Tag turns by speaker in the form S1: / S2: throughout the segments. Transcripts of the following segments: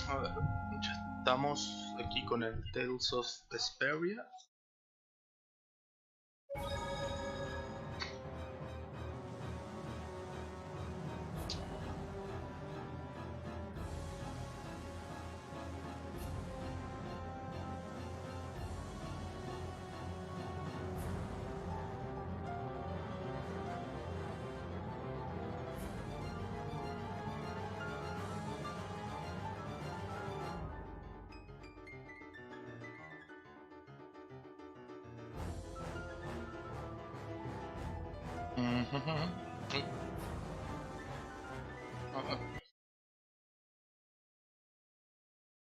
S1: A ver, ya estamos aquí con el Valerosa Vesperia.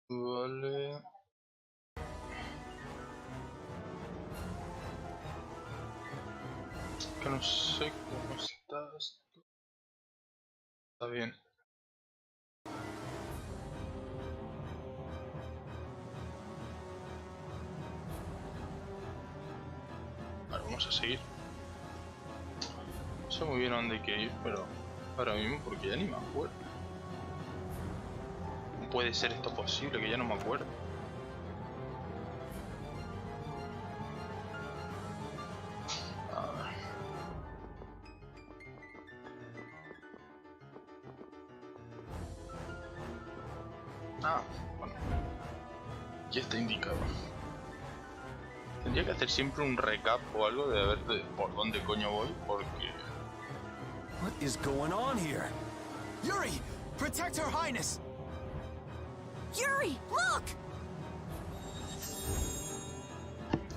S1: Vale. Que no sé cómo está esto. Está bien. Vale, vamos a seguir. No sé muy bien a dónde hay que ir, pero ahora mismo porque ya ni me acuerdo. ¿Cómo puede ser esto posible que ya no me acuerdo? A ver. Ah, bueno. Ya está indicado. Tendría que hacer siempre un recap o algo de ver por dónde coño voy, porque...
S2: What is going on here? Yuri! Protect Her Highness! Yuri, look!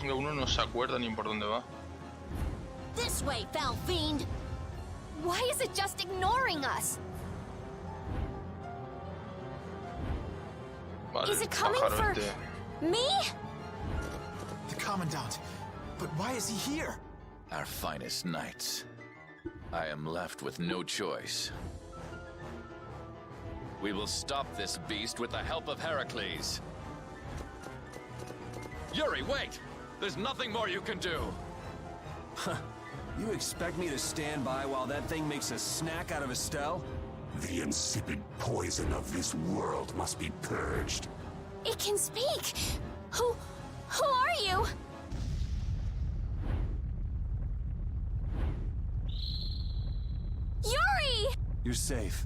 S1: Uno no se acuerda ni por dónde va.
S3: This way, foul fiend! Why is it just ignoring us?
S1: Vale,
S3: Is it coming for me?
S2: The Commandant. But why is he here? Our finest knights. I am left with no choice. We will stop this beast with the help of Heracles. Yuri, wait! There's nothing more you can do!
S4: You expect me to stand by while that thing makes a snack out of Estelle?
S5: The insipid poison of this world must be purged.
S3: It can speak! Who are you? Yuri!
S4: You're safe.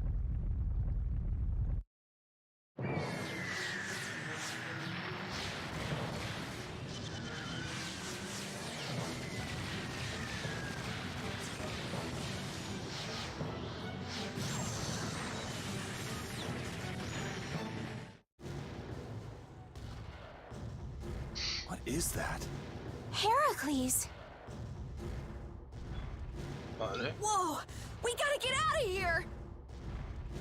S4: What is that?
S3: Heracles!
S1: Vale.
S3: Whoa! We gotta get out of here!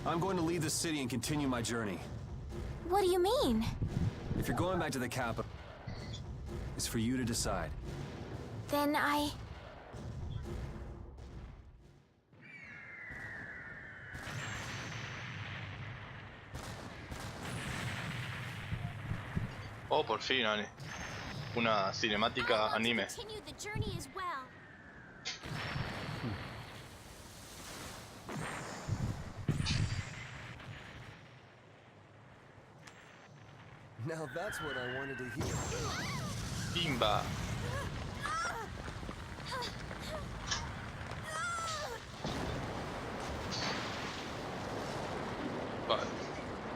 S4: I'm going to leave the city and continue my journey.
S3: What do you mean?
S4: If you're going back to the capital, it's for you to decide.
S3: Then
S1: Oh, por fin, Ani. Una cinemática anime.
S3: continue the journey as well.
S4: Now that's what I wanted to hear.
S1: Pimba. Vale.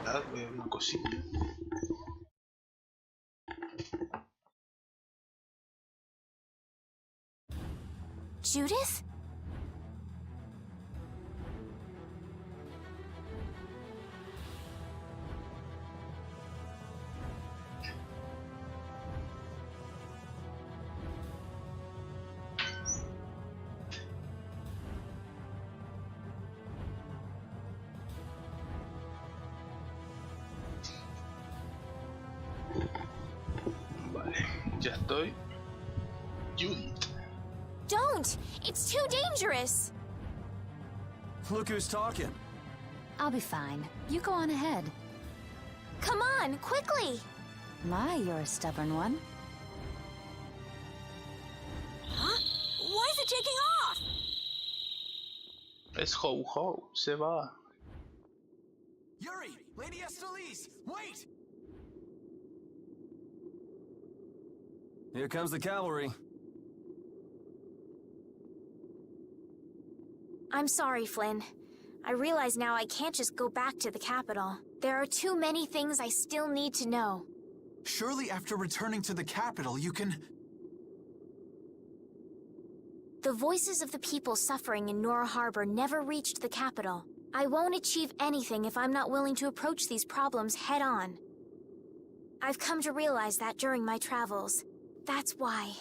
S1: Dame una cosita.
S3: Judith?
S1: Ya estoy. Judith.
S3: Don't! It's too dangerous!
S4: Look who's talking.
S6: I'll be fine. You go on ahead.
S3: Come on, quickly!
S6: My, you're a stubborn one.
S3: Huh? Why is it taking off?
S1: Es ho ho, se va.
S4: Yuri! Lady Estelle, wait! Here comes the cavalry.
S3: I'm sorry, Flynn. I realize now I can't just go back to the capital. There are too many things I still need to know.
S2: Surely after returning to the capital, you can...
S3: The voices of the people suffering in Nora Harbor never reached the capital. I won't achieve anything if I'm not willing to approach these problems head-on. I've come to realize that during my travels. That's why.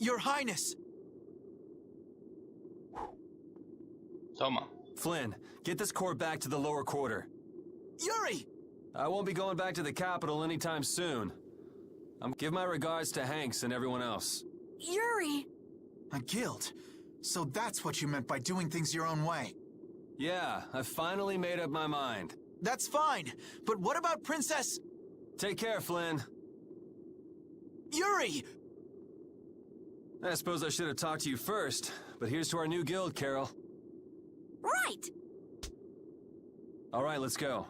S2: Your Highness!
S1: Toma.
S4: Flynn, get this corps back to the lower quarter.
S2: Yuri!
S4: I won't be going back to the capital anytime soon. Give my regards to Hanks and everyone else.
S3: Yuri!
S2: A guild. So that's what you meant by doing things your own way.
S4: Yeah, I finally made up my mind.
S2: That's fine, but what about Princess...
S4: Take care, Flynn.
S2: Yuri!
S4: I suppose I should have talked to you first, but here's to our new guild, Carol.
S3: Right!
S4: All right, let's go.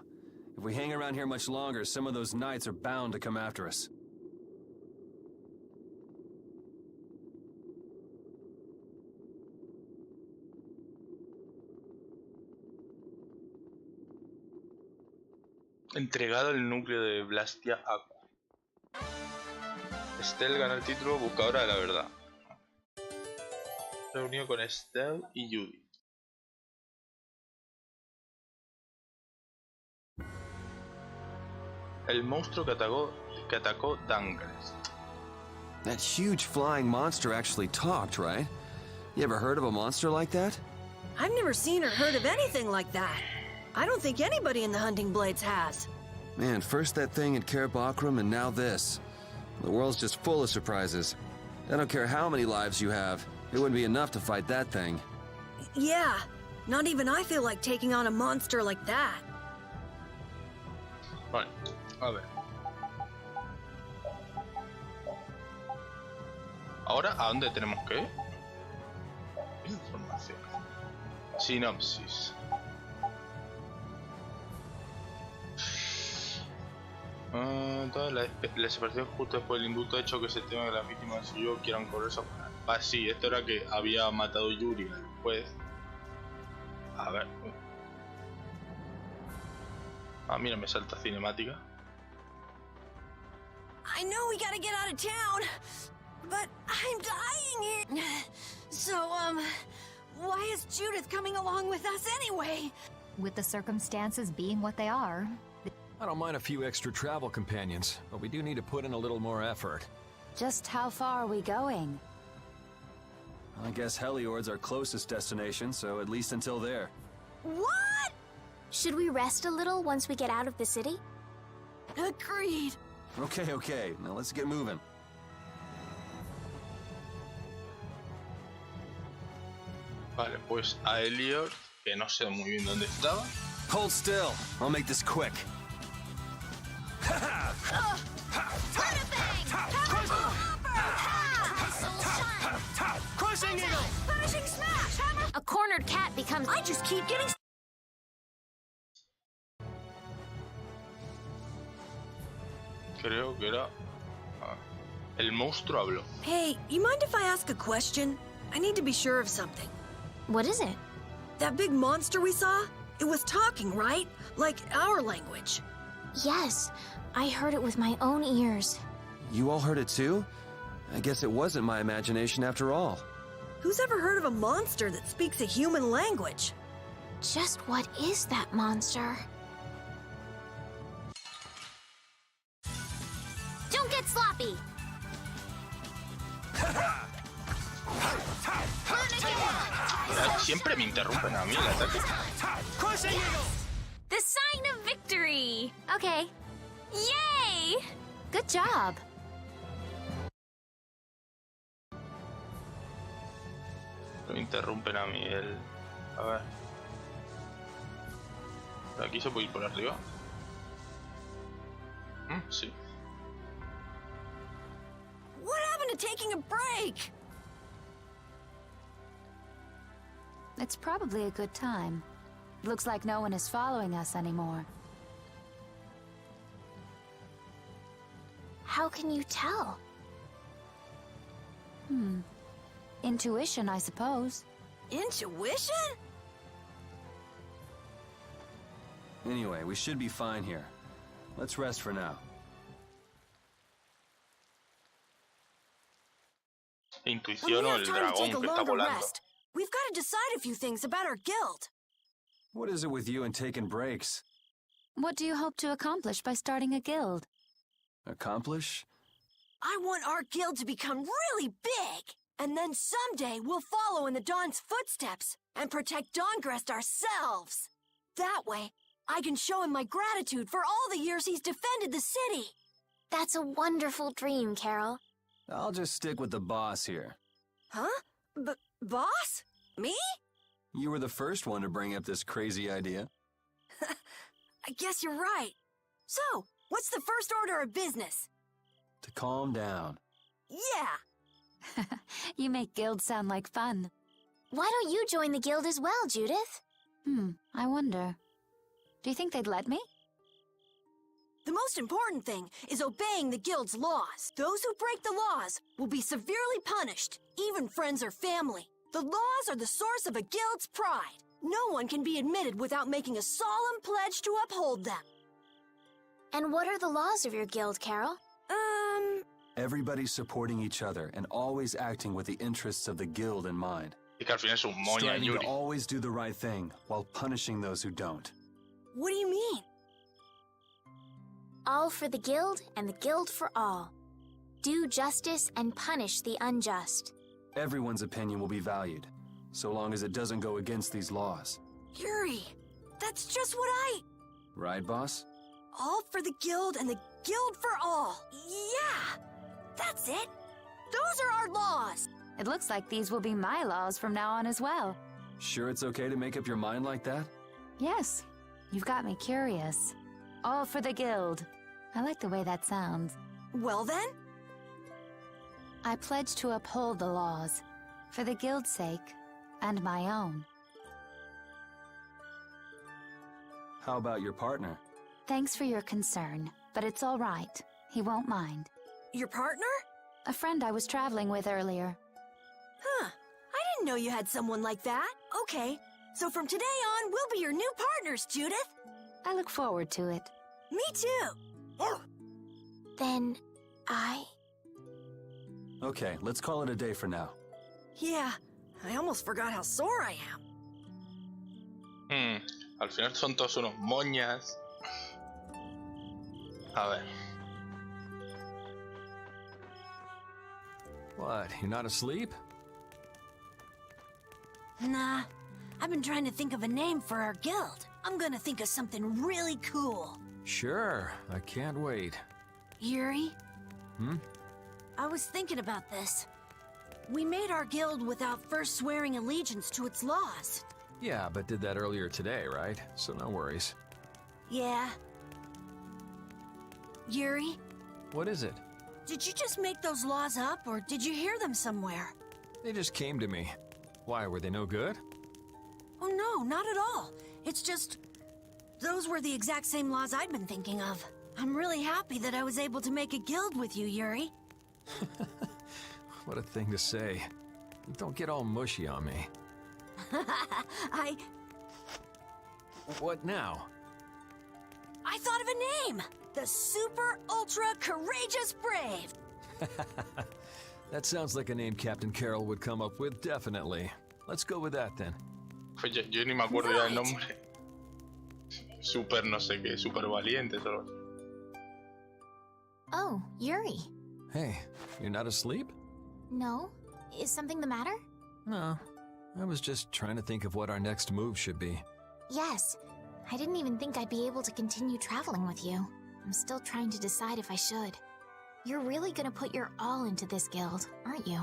S4: If we hang around here much longer, some of those knights are bound to come after us.
S1: Entregado el núcleo de Blastia Aqua. Estelle gana el título Buscadora de la Verdad. Reunido con Estelle y Judy. El monstruo que atacó Dahngrest.
S7: That huge flying monster actually talked, right? You ever heard of a monster like that?
S8: I've never seen or heard of anything like that. I don't think anybody in the Hunting Blades has.
S7: Man, first that thing in Cair Bakram and now this. The world's just full of surprises. I don't care how many lives you have, it wouldn't be enough to fight that thing.
S8: Yeah, not even I feel like taking on a monster like that.
S1: Vale, a ver. Ahora, ¿a dónde tenemos que ir? Información. Sinopsis. La desaparición justo después del indulto ha hecho que se teme que las víctimas y yo quieran correrse a fuera. Ah, sí, esto era que había matado Yuri después. A ver. Ah, mira, me salta cinemática.
S8: I know we gotta get out of town, but I'm dying here. So, why is Judith coming along with us anyway?
S6: With the circumstances being what they are.
S9: I don't mind a few extra travel companions, but we do need to put in a little more effort.
S6: Just how far are we going?
S4: I guess Heliord's our closest destination, so at least until there.
S3: What? Should we rest a little once we get out of the city?
S8: Agreed.
S4: Okay, now let's get moving.
S1: Vale, pues a Heliord, que no sé muy bien dónde estaba.
S4: Hold still, I'll make this quick.
S3: Crushing eagle! Finishing smash! Hammer! A cornered cat becomes... I just keep getting...
S1: Creo que era... el monstruo habló.
S8: Hey, you mind if I ask a question? I need to be sure of something.
S3: What is it?
S8: That big monster we saw? It was talking, right? Like our language.
S3: Yes, I heard it with my own ears.
S7: You all heard it too? I guess it wasn't my imagination after all.
S8: Who's ever heard of a monster that speaks a human language?
S3: Just what is that monster? Don't get sloppy!
S1: Siempre me interrumpen a mí el ataque.
S3: The sign of victory! Okay. Yay! Good job.
S1: Me interrumpen a mí el... A ver. ¿Por aquí se puede ir por arriba? Sí.
S8: What happened to taking a break?
S6: It's probably a good time. Looks like no one is following us anymore.
S3: How can you tell?
S6: Intuition, I suppose.
S8: Intuition?
S4: Anyway, we should be fine here. Let's rest for now.
S1: Intuición o el dragón que está volando.
S8: We've got to decide a few things about our guild.
S4: What is it with you and taking breaks?
S6: What do you hope to accomplish by starting a guild?
S4: Accomplish?
S8: I want our guild to become really big. And then someday we'll follow in the Dawn's footsteps and protect Dahngrest ourselves. That way, I can show him my gratitude for all the years he's defended the city.
S3: That's a wonderful dream, Carol.
S4: I'll just stick with the boss here.
S8: Huh? Boss? Me?
S4: You were the first one to bring up this crazy idea.
S8: I guess you're right. So, what's the first order of business?
S4: To calm down.
S8: Yeah!
S6: You make guilds sound like fun.
S3: Why don't you join the guild as well, Judith?
S6: I wonder. Do you think they'd let me?
S8: The most important thing is obeying the guild's laws. Those who break the laws will be severely punished, even friends or family. The laws are the source of a guild's pride. No one can be admitted without making a solemn pledge to uphold them.
S3: And what are the laws of your guild, Carol?
S4: Everybody supporting each other and always acting with the interests of the guild in mind.
S1: Y que al final es un moña,
S4: Striving
S1: Yuri.
S4: to always do the right thing while punishing those who don't.
S8: What do you mean?
S3: All for the guild and the guild for all. Do justice and punish the unjust.
S4: Everyone's opinion will be valued, so long as it doesn't go against these laws.
S8: Yuri, that's just what
S4: Right, boss?
S8: All for the guild and the guild for all. Yeah! That's it! Those are our laws!
S6: It looks like these will be my laws from now on as well.
S4: Sure it's okay to make up your mind like that?
S6: Yes, you've got me curious. All for the guild. I like the way that sounds.
S8: Well then?
S6: I pledge to uphold the laws, for the guild's sake, and my own.
S4: How about your partner?
S6: Thanks for your concern, but it's all right. He won't mind.
S8: Your partner?
S6: A friend I was traveling with earlier.
S8: Huh. I didn't know you had someone like that. Okay. So from today on, we'll be your new partners, Judith.
S6: I look forward to it.
S8: Me too.
S3: Then,
S4: Okay, let's call it a day for now.
S8: Yeah. I almost forgot how sore I am.
S1: Al final son todos unos moñas. A ver.
S9: What, you're not asleep?
S8: Nah. I've been trying to think of a name for our guild. I'm gonna think of something really cool.
S9: Sure, I can't wait.
S8: Yuri?
S9: Hmm?
S8: I was thinking about this. We made our guild without first swearing allegiance to its laws.
S9: Yeah, but did that earlier today, right? So no worries.
S8: Yeah. Yuri,
S9: What is it?
S8: did you just make those laws up, or did you hear them somewhere?
S9: They just came to me. Why, were they no good?
S8: Oh no, not at all. It's just... those were the exact same laws I'd been thinking of. I'm really happy that I was able to make a guild with you, Yuri.
S9: What a thing to say. Don't get all mushy on me. What now?
S8: I thought of a name! The Super Ultra Courageous Brave!
S9: That sounds like a name Captain Carroll would come up with, definitely. Let's go with that then.
S1: Pues yo ni me acuerdo ya el nombre. Super no sé qué, super valiente solo.
S3: Oh, Yuri.
S9: Hey, you're not asleep?
S3: No? Is something the matter?
S9: No. I was just trying to think of what our next move should be.
S3: Yes. I didn't even think I'd be able to continue traveling with you. I'm still trying to decide if I should. You're really gonna put your all into this guild, aren't you?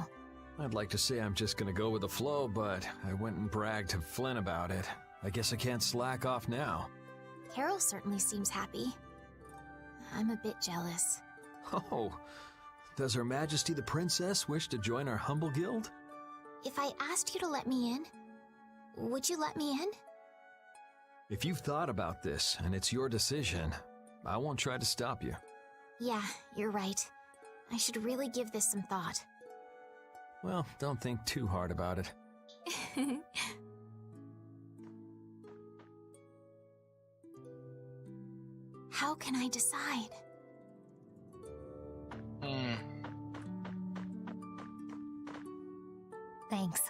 S9: I'd like to say I'm just gonna go with the flow, but I went and bragged to Flynn about it. I guess I can't slack off now.
S3: Carol certainly seems happy. I'm a bit jealous.
S9: Oh, does Her Majesty the Princess wish to join our humble guild?
S3: If I asked you to let me in, would you let me in?
S9: If you've thought about this and it's your decision, I won't try to stop you.
S3: Yeah, you're right. I should really give this some thought.
S9: Well, don't think too hard about it.
S3: How can I decide?
S6: Thanks.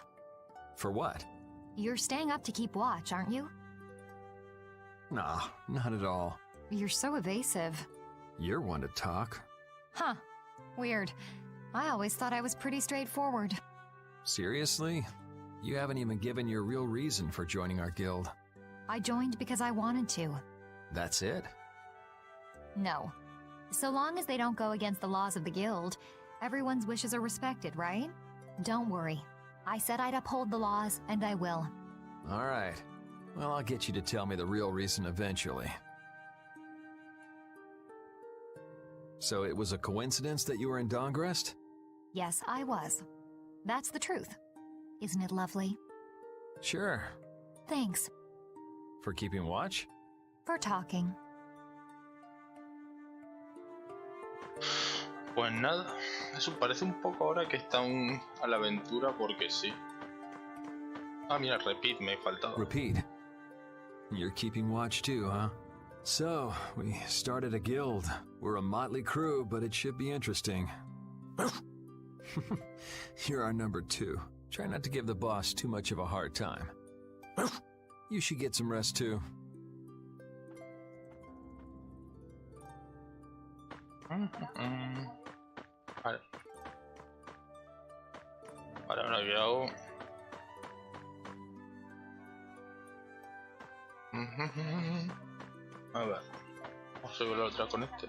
S9: For what?
S6: You're staying up to keep watch, aren't you?
S9: Nah, not at all.
S6: You're so evasive.
S9: You're one to talk.
S6: Huh. Weird. I always thought I was pretty straightforward.
S9: Seriously? You haven't even given your real reason for joining our guild.
S6: I joined because I wanted to.
S9: That's it?
S6: No. So long as they don't go against the laws of the guild, everyone's wishes are respected, right? Don't worry. I said I'd uphold the laws, and I will.
S9: All right. Well, I'll get you to tell me the real reason eventually. So it was a coincidence that you were in Dahngrest?
S6: Yes, I was. That's the truth. Isn't it lovely?
S9: Sure.
S6: Thanks.
S9: For keeping watch?
S6: For talking.
S1: Pues nada, eso parece un poco ahora que están a la aventura porque sí. Ah, mira, repeat, me faltaba.
S9: Repeat. You're keeping watch too, huh? So, we started a guild. We're a motley crew, but it should be interesting. You're our number 2. Try not to give the boss too much of a hard time. You should get some rest too.
S1: Vale. Vale, ahora qué hago. A ver, vamos a ver la otra con este.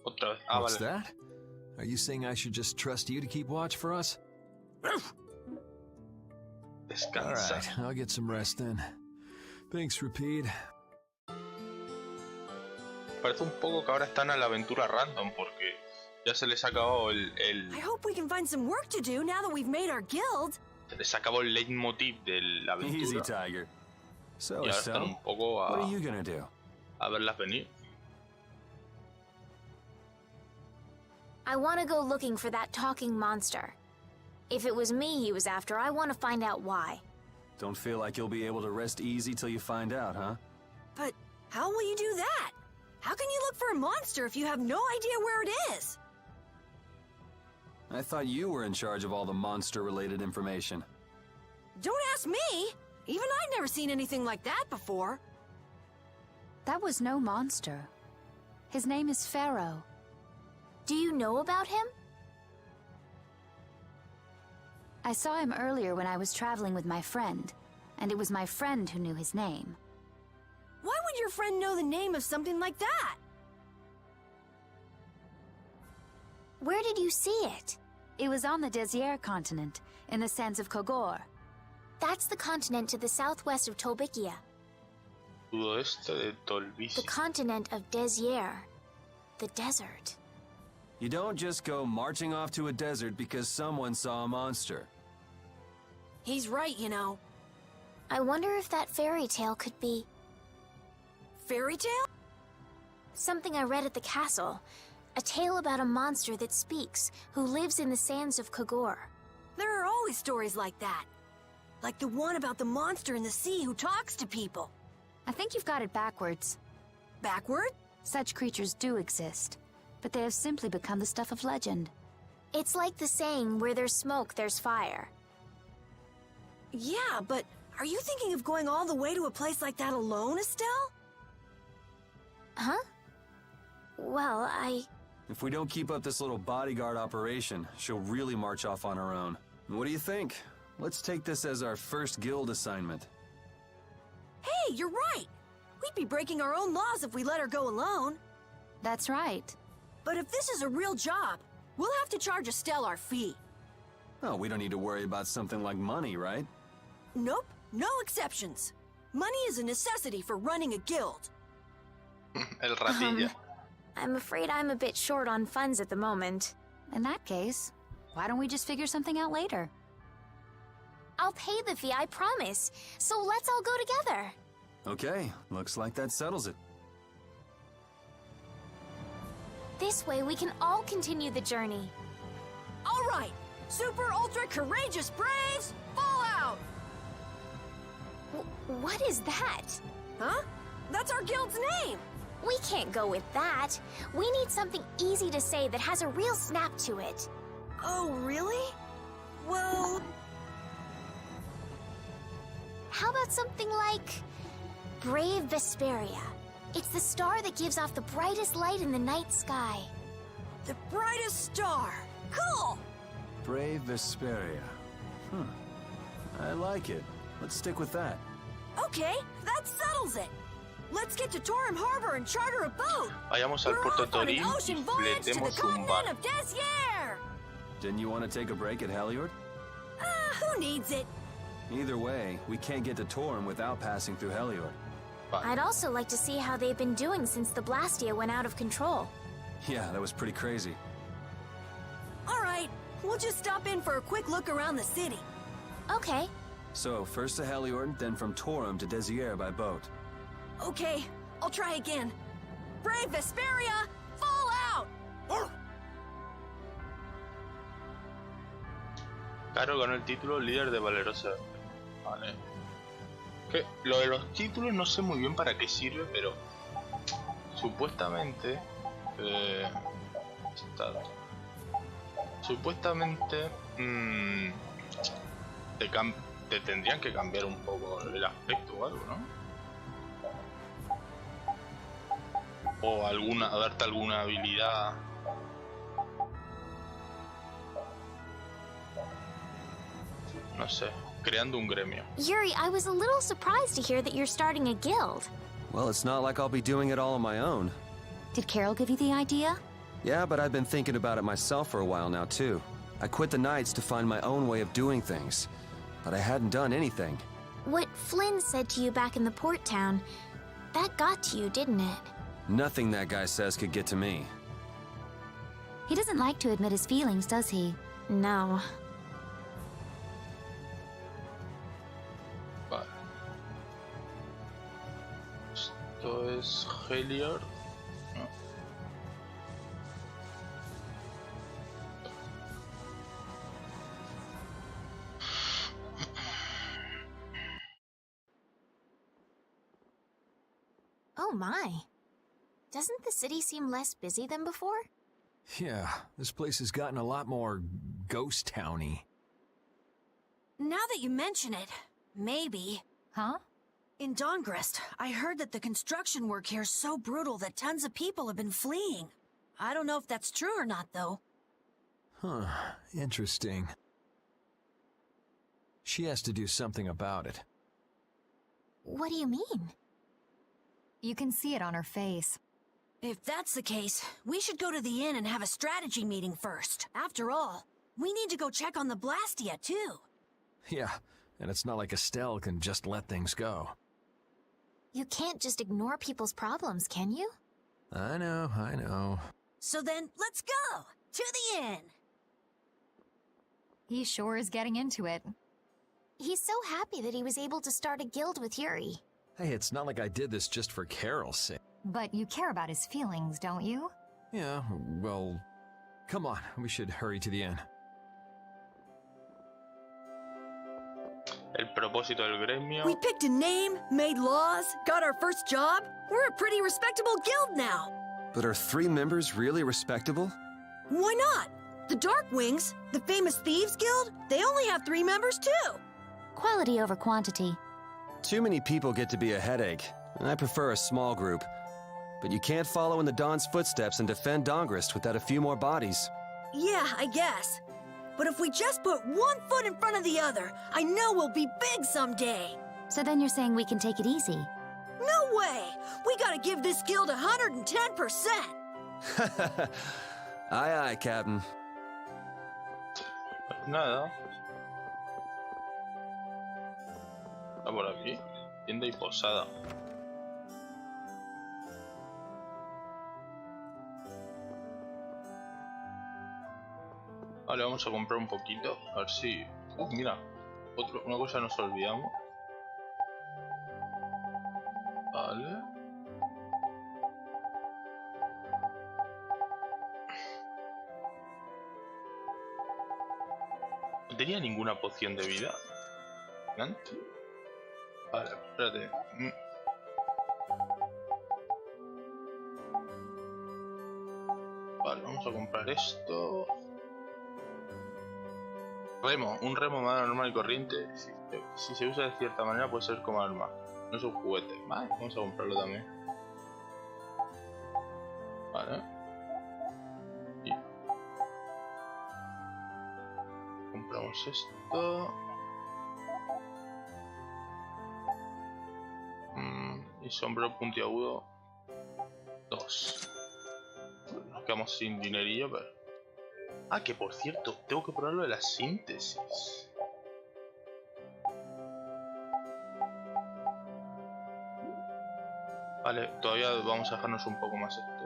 S1: Otra vez. Ah,
S9: What's
S1: vale.
S9: that? Are you saying I should just trust you to keep watch for us?
S1: Descansa.
S9: Alright, I'll get some rest then. Thanks, Repeat.
S1: Parece un poco que ahora están a la aventura random porque ya se les ha acabado
S8: I hope we can find some work to do now that we've made our guild.
S1: se les acabó el leitmotiv de la
S4: Easy,
S1: aventura.
S4: Tiger. So,
S1: Y ahora están
S4: Estelle,
S1: un poco
S4: what are you gonna do?
S1: a verlas venir.
S3: I want to go looking for that talking monster. If it was me he was after, I want to find out why.
S4: Don't feel like you'll be able to rest easy till you find out, huh?
S8: But how will you do that? How can you look for a monster if you have no idea where it is?
S4: I thought you were in charge of all the monster-related information.
S8: Don't ask me! Even I've never seen anything like that before.
S6: That was no monster. His name is Pharaoh.
S3: Do you know about him?
S6: I saw him earlier when I was traveling with my friend, and it was my friend who knew his name.
S8: Why would your friend know the name of something like that?
S3: Where did you see it?
S6: It was on the Desier continent, in the sands of Kogor.
S3: That's the continent to the southwest of Tolbikia.
S1: Sudoeste de
S3: The
S1: Tolbici.
S3: continent of Desier. The desert.
S4: You don't just go marching off to a desert because someone saw a monster.
S8: He's right, you know.
S3: I wonder if that fairy tale could be
S8: Fairy tale?
S3: something I read at the castle. A tale about a monster that speaks, who lives in the sands of Kogor.
S8: There are always stories like that. Like the one about the monster in the sea who talks to people.
S6: I think you've got it backwards.
S8: Backward?
S6: Such creatures do exist.
S10: but they have simply become the stuff of legend.
S3: It's like the saying, where there's smoke, there's fire.
S8: Yeah, but are you thinking of going all the way to a place like that alone, Estelle?
S3: Huh? Well,
S4: If we don't keep up this little bodyguard operation, she'll really march off on her own. What do you think? Let's take this as our first guild assignment.
S8: Hey, you're right! We'd be breaking our own laws if we let her go alone.
S10: That's right.
S8: But if this is a real job, we'll have to charge Estelle our fee.
S4: Oh, we don't need to worry about something like money, right?
S8: Nope, no exceptions. Money is a necessity for running a guild.
S1: El ratilla.
S3: I'm afraid I'm a bit short on funds at the moment.
S10: In that case, why don't we just figure something out later?
S3: I'll pay the fee, I promise. So let's all go together.
S4: Okay, looks like that settles it.
S3: This way we can all continue the journey.
S8: All right, super ultra courageous braves, fall out!
S3: What is that?
S8: Huh? That's our guild's name!
S3: We can't go with that. We need something easy to say that has a real snap to it.
S8: Oh, really? Well...
S3: How about something like... Brave Vesperia? It's the star that gives off the brightest light in the night sky.
S8: The brightest star! Cool!
S4: Brave Vesperia. I like it. Let's stick with that.
S8: Okay, that settles it. Let's get to Torim Harbor and charter a boat.
S1: Vayamos al
S8: We're
S1: puerto
S8: off on an
S1: Torín y
S8: ocean voyage to the
S1: fletemos un
S8: continent
S1: bar.
S8: of Desier!
S4: Didn't you want to take a break at Heliord?
S8: Who needs it?
S4: Either way, we can't get to Torim without passing through Heliord.
S3: I'd also like to see how they've been doing since the Blastia went out of control.
S4: Yeah, that was pretty crazy.
S8: All right, we'll just stop in for a quick look around the city.
S3: Okay.
S4: So, first to Heliord, then from Torim to Desier by boat.
S8: Okay, I'll try again. Brave Vesperia, fall out!
S1: Caro ganó el título líder de Valerosa. Vale. Que lo de los títulos no sé muy bien para qué sirve, pero supuestamente supuestamente te tendrían que cambiar un poco el aspecto o algo, ¿no? O darte alguna habilidad. No sé, creando un gremio.
S3: Yuri, I was a little surprised to hear that you're starting a guild.
S7: Well, it's not like I'll be doing it all on my own.
S10: Did Carol give you the idea?
S7: Yeah, but I've been thinking about it myself for a while now, too. I quit the Knights to find my own way of doing things, but I hadn't done anything.
S3: What Flynn said to you back in the port town, that got to you, didn't it?
S7: Nothing that guy says could get to me.
S10: He doesn't like to admit his feelings, does he?
S3: No.
S1: Vale. Esto es Helior. No.
S3: Oh my. Doesn't the city seem less busy than before?
S9: Yeah, this place has gotten a lot more ghost towny.
S8: Now that you mention it, maybe.
S10: Huh?
S8: In Dahngrest, I heard that the construction work here is so brutal that tons of people have been fleeing. I don't know if that's true or not, though.
S9: Huh, interesting. She has to do something about it.
S3: What do you mean?
S6: You can see it on her face.
S8: If that's the case, we should go to the inn and have a strategy meeting first. After all, we need to go check on the Blastia, too.
S9: Yeah, and it's not like Estelle can just let things go.
S3: You can't just ignore people's problems, can you?
S9: I know.
S8: So then, let's go! To the inn!
S6: He sure is getting into it.
S3: He's so happy that he was able to start a guild with Yuri.
S9: Hey, it's not like I did this just for Carol's sake.
S6: But you care about his feelings, don't you?
S9: Yeah, well... Come on, we should hurry to the inn.
S1: El propósito del gremio.
S8: We picked a name, made laws, got our first job. We're a pretty respectable guild now.
S7: But are 3 members really respectable?
S8: Why not? The Darkwings, the famous thieves guild, they only have 3 members too.
S10: Quality over quantity.
S7: Too many people get to be a headache. I prefer a small group. But you can't follow in the Dawn's footsteps and defend Dahngrest without a few more bodies.
S8: Yeah, I guess. But if we just put 1 foot in front of the other, I know we'll be big someday.
S10: So then you're saying we can take it easy?
S8: No way! We gotta give this guild 110%!
S7: Aye, aye, Captain.
S1: Nada. Está por aquí. Tienda y posada. Vale, vamos a comprar un poquito. A ver si... mira. Una cosa nos olvidamos. Vale. No tenía ninguna poción de vida. ¿Antes? Vale, espérate. Vale, vamos a comprar esto. Remo, un remo más normal y corriente. Si se usa de cierta manera puede ser como arma. No es un juguete. Vale, vamos a comprarlo también. Vale. Y compramos esto. Y sombrero puntiagudo 2. Nos quedamos sin dinerillo, pero... Ah, que por cierto, tengo que probar lo de la síntesis. Vale, todavía vamos a dejarnos un poco más esto.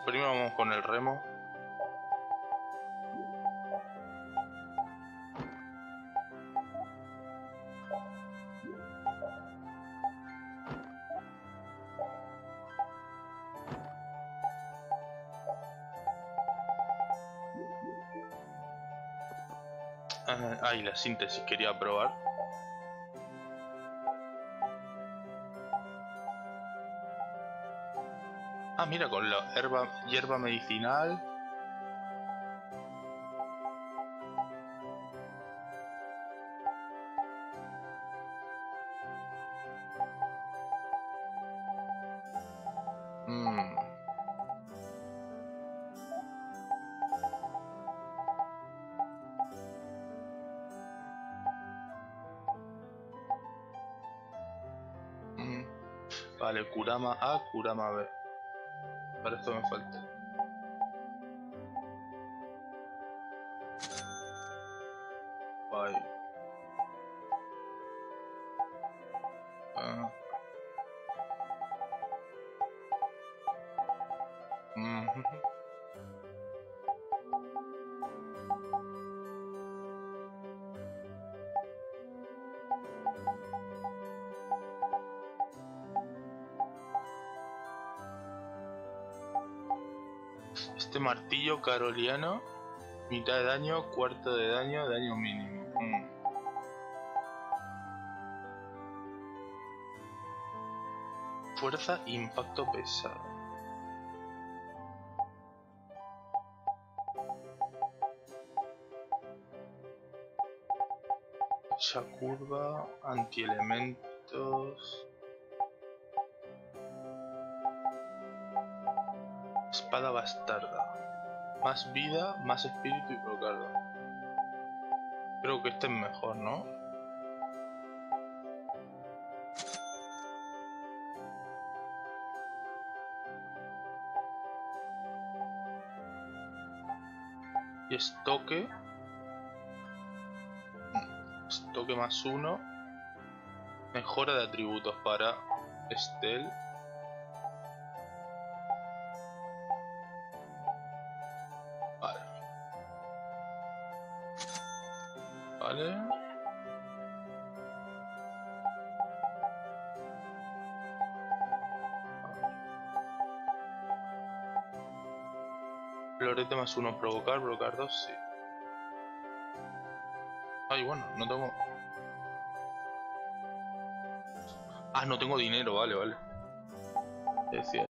S1: Primero vamos con el remo. Y la síntesis quería probar. Mira, con la hierba medicinal. Vale, Kurama A, Kurama B. Para esto me falta. Vale. Este martillo caroliano, mitad de daño, cuarto de daño, daño mínimo. Fuerza, impacto pesado. Esa curva, antielementos. Espada bastarda. Más vida, más espíritu y brocardo. Creo que este es mejor, ¿no? Y estoque. Estoque más 1. Mejora de atributos para Estelle. Vale. Florete más 1, provocar, provocar 2, sí. Ay, bueno, no tengo... Ah, no tengo dinero, vale, vale. Decía.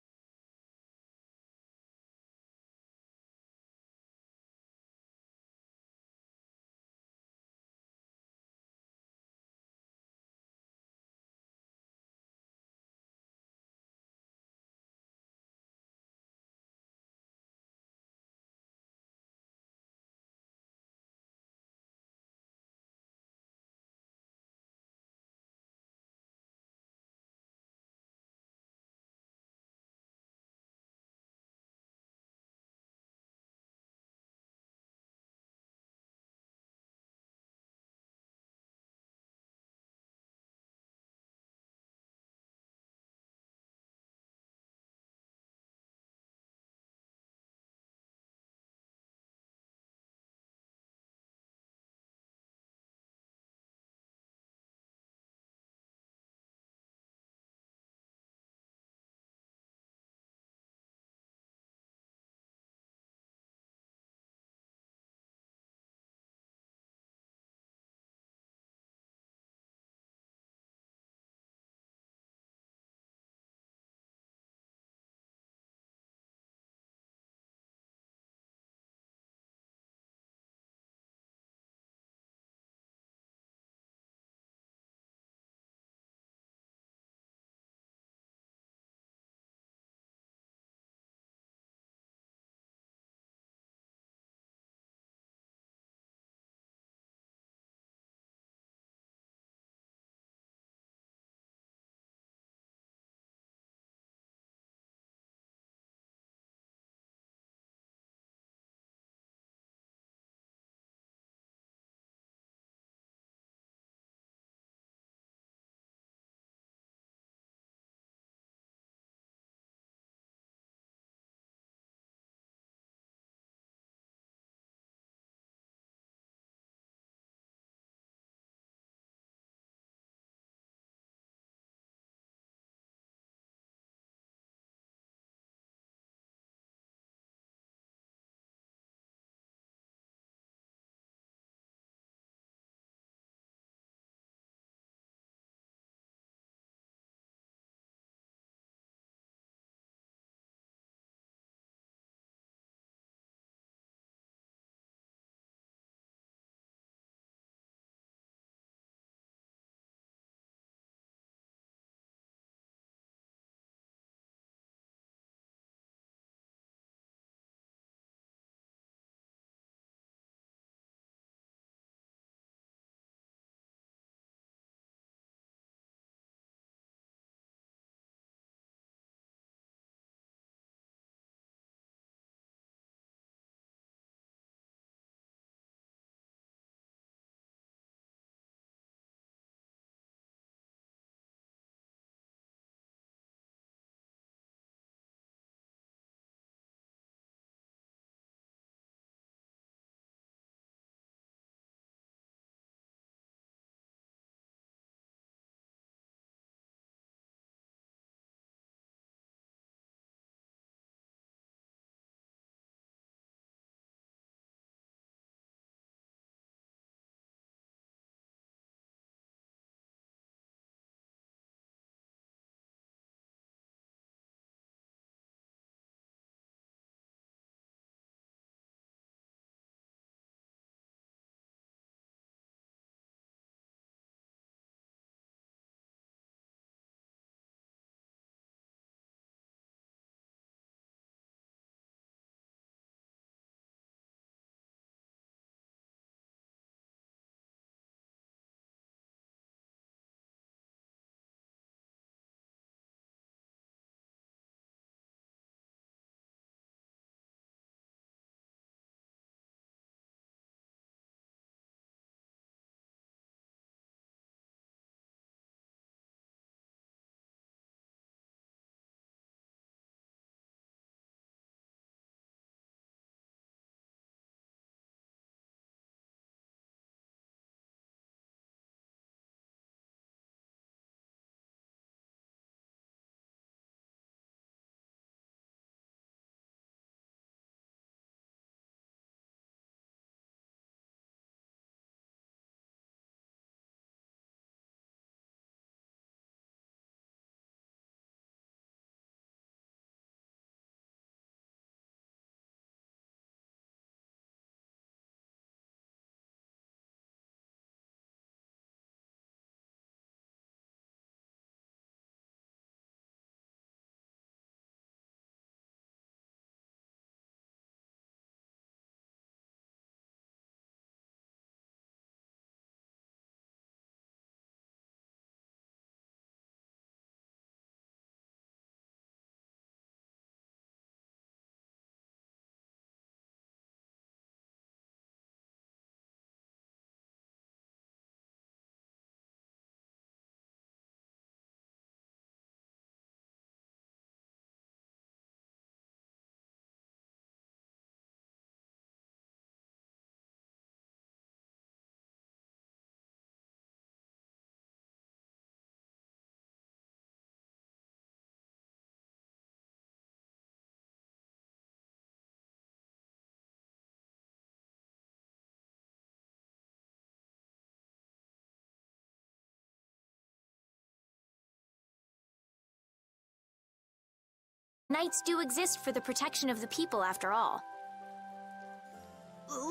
S3: Knights do exist for the protection of the people, after all.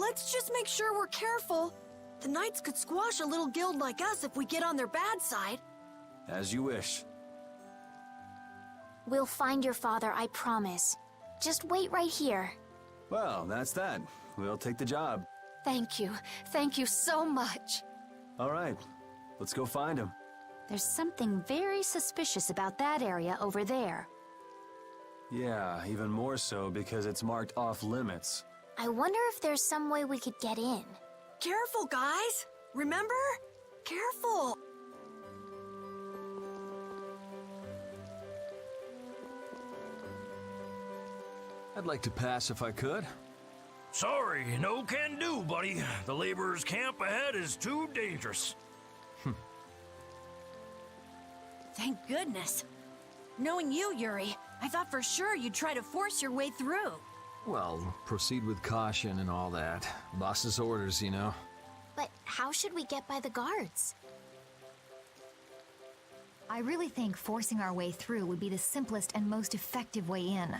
S8: Let's just make sure we're careful. The Knights could squash a little guild like us if we get on their bad side.
S4: As you wish.
S3: We'll find your father, I promise. Just wait right here.
S4: Well, that's that. We'll take the job.
S8: Thank you. Thank you so much.
S4: All right, let's go find him.
S10: There's something very suspicious about that area over there.
S4: Yeah, even more so because it's marked off limits.
S3: I wonder if there's some way we could get in.
S8: Careful, guys. Remember? Careful.
S9: I'd like to pass if I could.
S11: Sorry, no can do, buddy. The laborers' camp ahead is too dangerous.
S8: Thank goodness. Knowing you, Yuri, I thought for sure you'd try to force your way through.
S9: Well, proceed with caution and all that. Boss's orders, you know.
S3: But how should we get by the guards?
S6: I really think forcing our way through would be the simplest and most effective way in.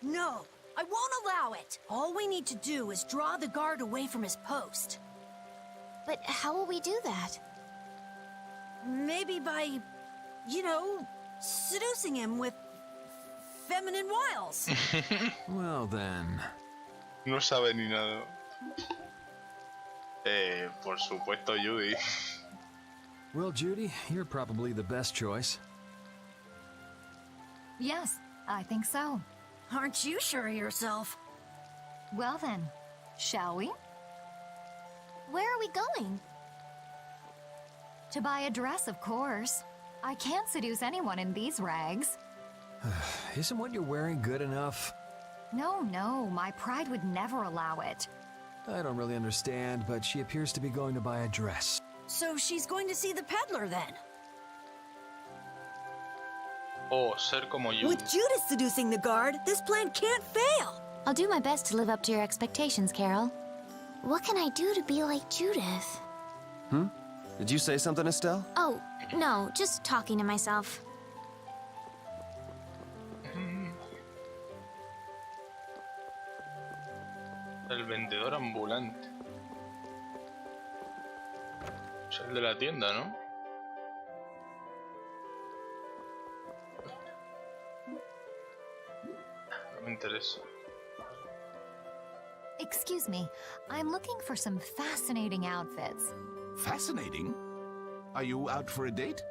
S8: No, I won't allow it. All we need to do is draw the guard away from his post.
S3: But how will we do that?
S8: Maybe by, you know, seducing him with feminine wiles.
S9: Well then.
S1: No sabe ni nada. Por supuesto, Judy.
S9: Well, Judy, you're probably the best choice.
S6: Yes, I think so.
S8: Aren't you sure of yourself?
S6: Well then, shall we?
S3: Where are we going?
S6: To buy a dress, of course. I can't seduce anyone in these rags.
S9: Isn't what you're wearing good enough?
S6: No, my pride would never allow it.
S9: I don't really understand, but she appears to be going to buy a dress.
S8: So she's going to see the peddler then?
S1: O ser como Judy.
S8: With Judas seducing the guard, this plan can't fail.
S10: I'll do my best to live up to your expectations, Carol.
S3: What can I do to be like Judith?
S7: Did you say something, Estelle?
S3: Oh, no, just talking to myself.
S1: El vendedor ambulante. Es el de la tienda, ¿no? No me interesa.
S6: Excuse me, I'm looking for some fascinating outfits.
S2: Fascinating? Are you out for a date?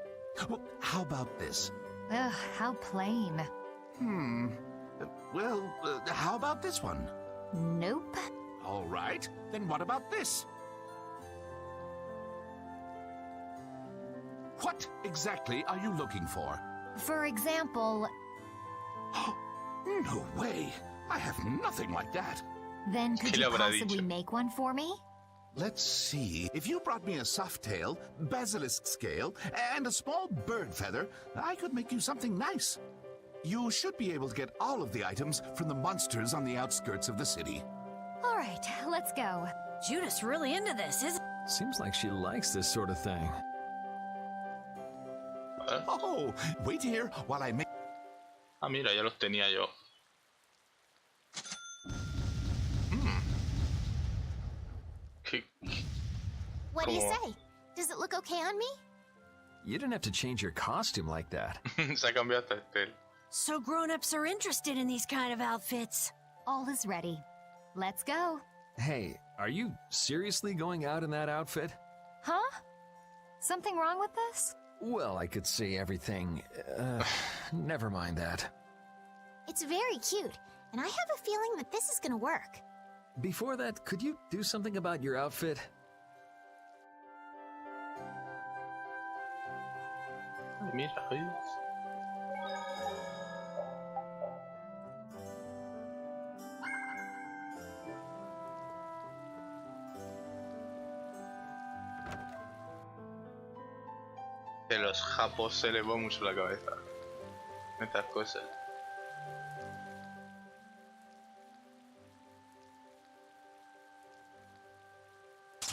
S2: Well, how about this?
S6: Ugh, how plain.
S2: Well, how about this one?
S6: Nope.
S2: All right, then what about this? What exactly are you looking for?
S6: For example,
S2: No way! I have nothing like that.
S6: then could
S1: ¿Qué
S6: you
S1: le habrá
S6: possibly
S1: dicho?
S6: make one for me?
S2: Let's see. If you brought me a soft tail, basilisk scale, and a small bird feather, I could make you something nice. You should be able to get all of the items from the monsters on the outskirts of the city.
S6: All right, let's go.
S8: Judas really into this, isn't
S9: Seems like she likes this sort of thing.
S2: Oh, wait here while I make...
S1: Ah, mira, ya los tenía yo. ¿Qué?
S3: What do you
S1: Como-
S3: say? Does it look okay on me?
S9: You didn't have to change your costume like that.
S1: Se ha cambiado hasta Estelle.
S8: So grown-ups are interested in these kind of outfits.
S6: All is ready. Let's go.
S9: Hey, are you seriously going out in that outfit?
S6: Huh? Something wrong with this?
S9: Well, I could see everything. Never mind that.
S3: It's very cute, and I have a feeling that this is gonna work.
S9: Before that, could you do something about your outfit?
S1: Ay, mira, oye. Que los japos se les va mucho la cabeza. Estas cosas.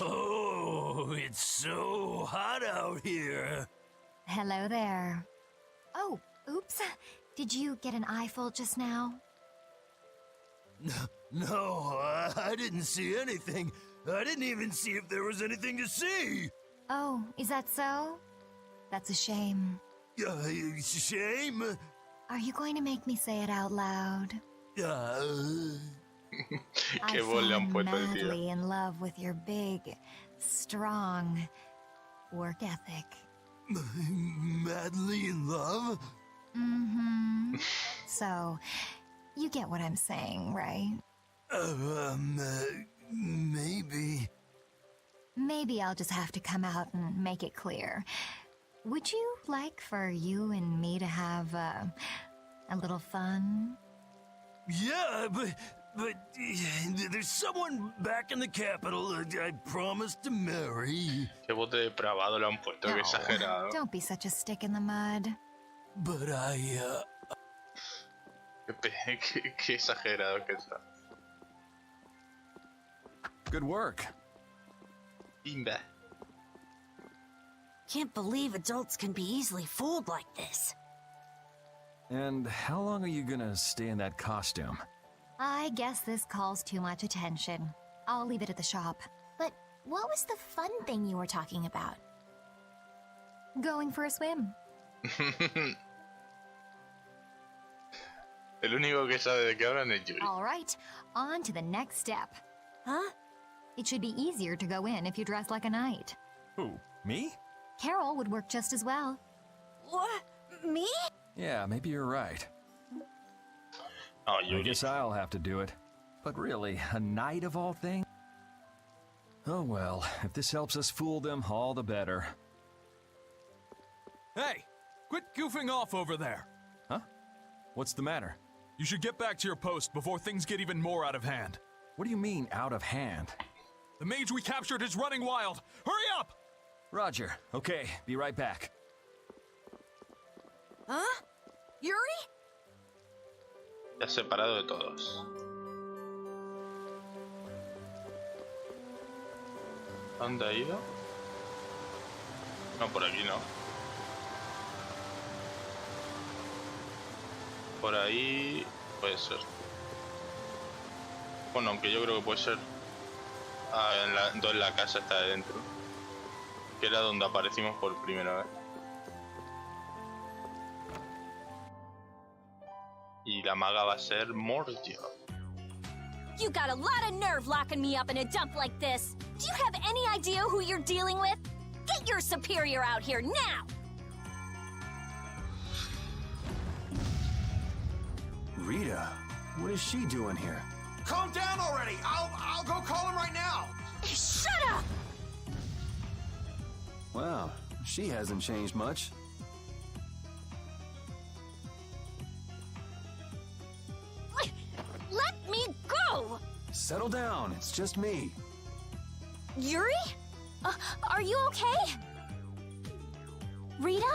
S11: Oh, it's so hot out here.
S6: Hello there. Oh, oops. Did you get an eyeful just now?
S11: No, I didn't see anything. I didn't even see if there was anything to see.
S6: Oh, is that so? That's a shame.
S11: Shame?
S6: Are you going to make me say it out loud? I fall madly in love with your big, strong work ethic.
S11: Madly in love?
S6: Mm-hmm. So, you get what I'm saying, right?
S11: Maybe.
S6: Maybe I'll just have to come out and make it clear. Would you like for you and me to have a little fun?
S11: Yeah, but there's someone back in the capital I promised to marry.
S1: Qué bote depravado le han puesto, qué exagerado.
S6: Don't be such a stick in the mud.
S11: But
S1: Qué exagerado que está.
S9: Good work.
S1: Bimba.
S8: Can't believe adults can be easily fooled like this.
S9: And how long are you gonna stay in that costume?
S6: I guess this calls too much attention. I'll leave it at the shop.
S3: But what was the fun thing you were talking about?
S6: Going for a swim.
S1: El único que sabe de qué hablan es Yuri.
S6: All right, on to the next step.
S8: Huh?
S6: It should be easier to go in if you dress like a knight.
S9: Who, me?
S6: Carol would work just as well.
S8: What? Me?
S9: Yeah, maybe you're right.
S1: Oh,
S9: I guess I'll have to do it. But really, a knight of all things? Oh well, if this helps us fool them, all the better.
S12: Hey! Quit goofing off over there!
S9: Huh? What's the matter?
S12: You should get back to your post before things get even more out of hand.
S9: What do you mean, out of hand?
S12: The mage we captured is running wild! Hurry up!
S9: Roger. Okay, be right back.
S8: Huh? Yuri?
S1: Ya separado de todos. ¿Dónde ha ido? No, por aquí no. Por ahí puede ser. Bueno, aunque yo creo que puede ser. Ah, en la casa está adentro. Que era donde aparecimos por primera vez. Y la maga va a ser Morgio.
S13: You got a lot of nerve locking me up in a dump like this. Do you have any idea who you're dealing with? Get your superior out here now!
S4: Rita, what is she doing here?
S14: Calm down already! I'll go call him right now!
S13: Shut up!
S4: Wow, she hasn't changed much.
S13: Let me go!
S4: Settle down, it's just me.
S3: Yuri? Are you okay? Rita?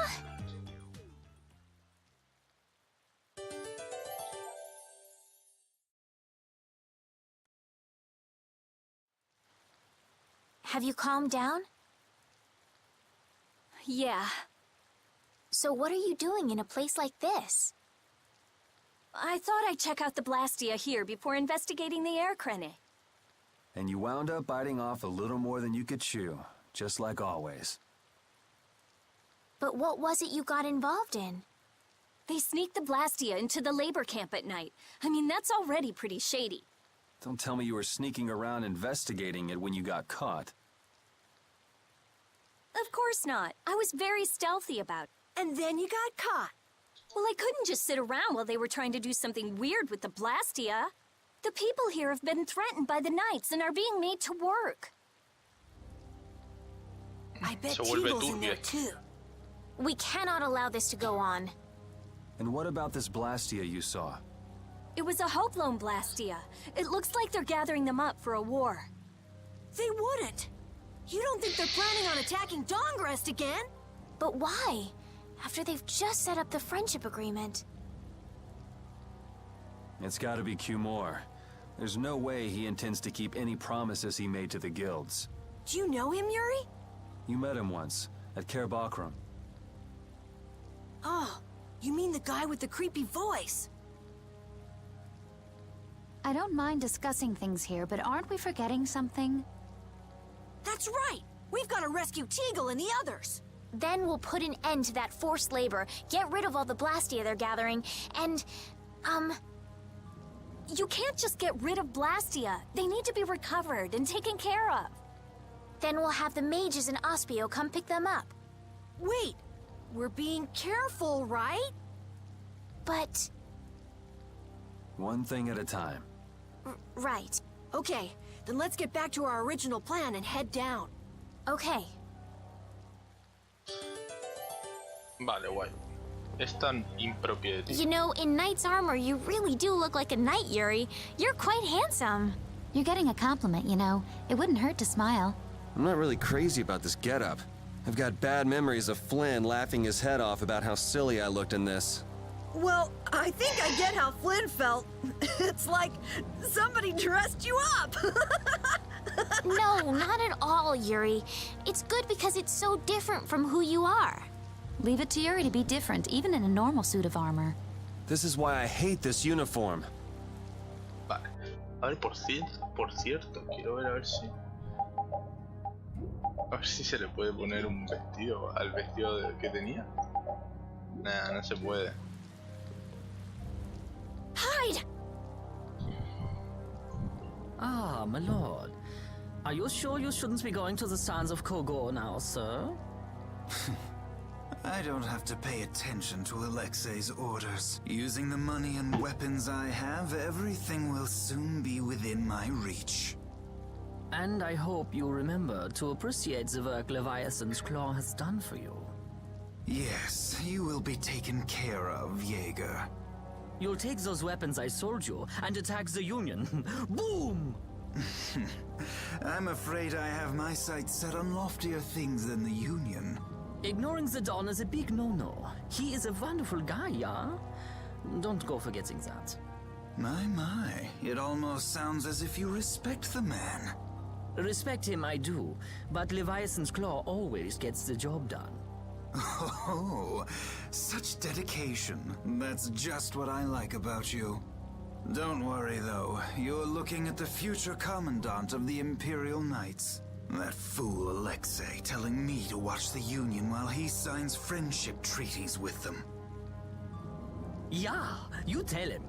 S3: Have you calmed down?
S13: Yeah.
S3: So what are you doing in a place like this?
S13: I thought I'd check out the Blastia here before investigating the air crane.
S4: And you wound up biting off a little more than you could chew, just like always.
S3: But what was it you got involved in?
S13: They sneaked the Blastia into the labor camp at night. I mean, that's already pretty shady.
S4: Don't tell me you were sneaking around investigating it when you got caught.
S13: Of course not. I was very stealthy about it.
S8: And then you got caught.
S13: Well, I couldn't just sit around while they were trying to do something weird with the Blastia. The people here have been threatened by the knights and are being made to work.
S8: I bet Jingle's in there too.
S3: We cannot allow this to go on.
S4: And what about this Blastia you saw?
S13: It was a Hoplone Blastia. It looks like they're gathering them up for a war.
S8: They wouldn't. You don't think they're planning on attacking Dahngrest again?
S3: But why? After they've just set up the friendship agreement.
S4: It's gotta be Cumore. There's no way he intends to keep any promises he made to the guilds.
S8: Do you know him, Yuri?
S4: You met him once, at Cair Bocram.
S8: Oh, You mean the guy with the creepy voice?
S10: I don't mind discussing things here, but aren't we forgetting something?
S8: That's right! We've got to rescue Teagle and the others!
S3: Then we'll put an end to that forced labor, get rid of all the Blastia they're gathering, and,
S13: You can't just get rid of Blastia. They need to be recovered and taken care of.
S3: Then we'll have the mages and Ospio come pick them up.
S8: Wait! We're being careful, right?
S3: But...
S4: One thing at a time.
S3: Right.
S8: Okay, then let's get back to our original plan and head down.
S3: Okay.
S1: Vale, guay. Es tan impropio de ti.
S3: You know, in knight's armor, you really do look like a knight, Yuri. You're quite handsome.
S10: You're getting a compliment, you know. It wouldn't hurt to smile.
S7: I'm not really crazy about this getup. I've got bad memories of Flynn laughing his head off about how silly I looked in this.
S8: Well, I think I get how Flynn felt. It's like somebody dressed you up.
S3: No, not at all, Yuri. It's good because it's so different from who you are.
S10: Leave it to Yuri to be different, even in a normal suit of armor.
S7: This is why I hate this uniform.
S1: Vale. A ver, por cierto, quiero ver a ver si se le puede poner un vestido al vestido que tenía. Nah, no se puede.
S8: Hide!
S15: Ah, my lord. Are you sure you shouldn't be going to the sands of Kogor now, sir?
S16: I don't have to pay attention to Alexei's orders. Using the money and weapons I have, everything will soon be within my reach.
S15: And I hope you remember to appreciate the work Leviathan's Claw has done for you.
S16: Yes, you will be taken care of, Jaeger.
S15: You'll take those weapons I sold you and attack the Union. Boom!
S16: I'm afraid I have my sights set on loftier things than the Union.
S15: Ignoring the Don is a big no-no. He is a wonderful guy, yeah? Don't go forgetting that.
S16: My, it almost sounds as if you respect the man.
S15: Respect him I do, but Leviathan's Claw always gets the job done.
S16: Oh, such dedication. That's just what I like about you. Don't worry, though. You're looking at the future commandant of the Imperial Knights. That fool Alexei telling me to watch the Union while he signs friendship treaties with them.
S15: Yeah, you tell him.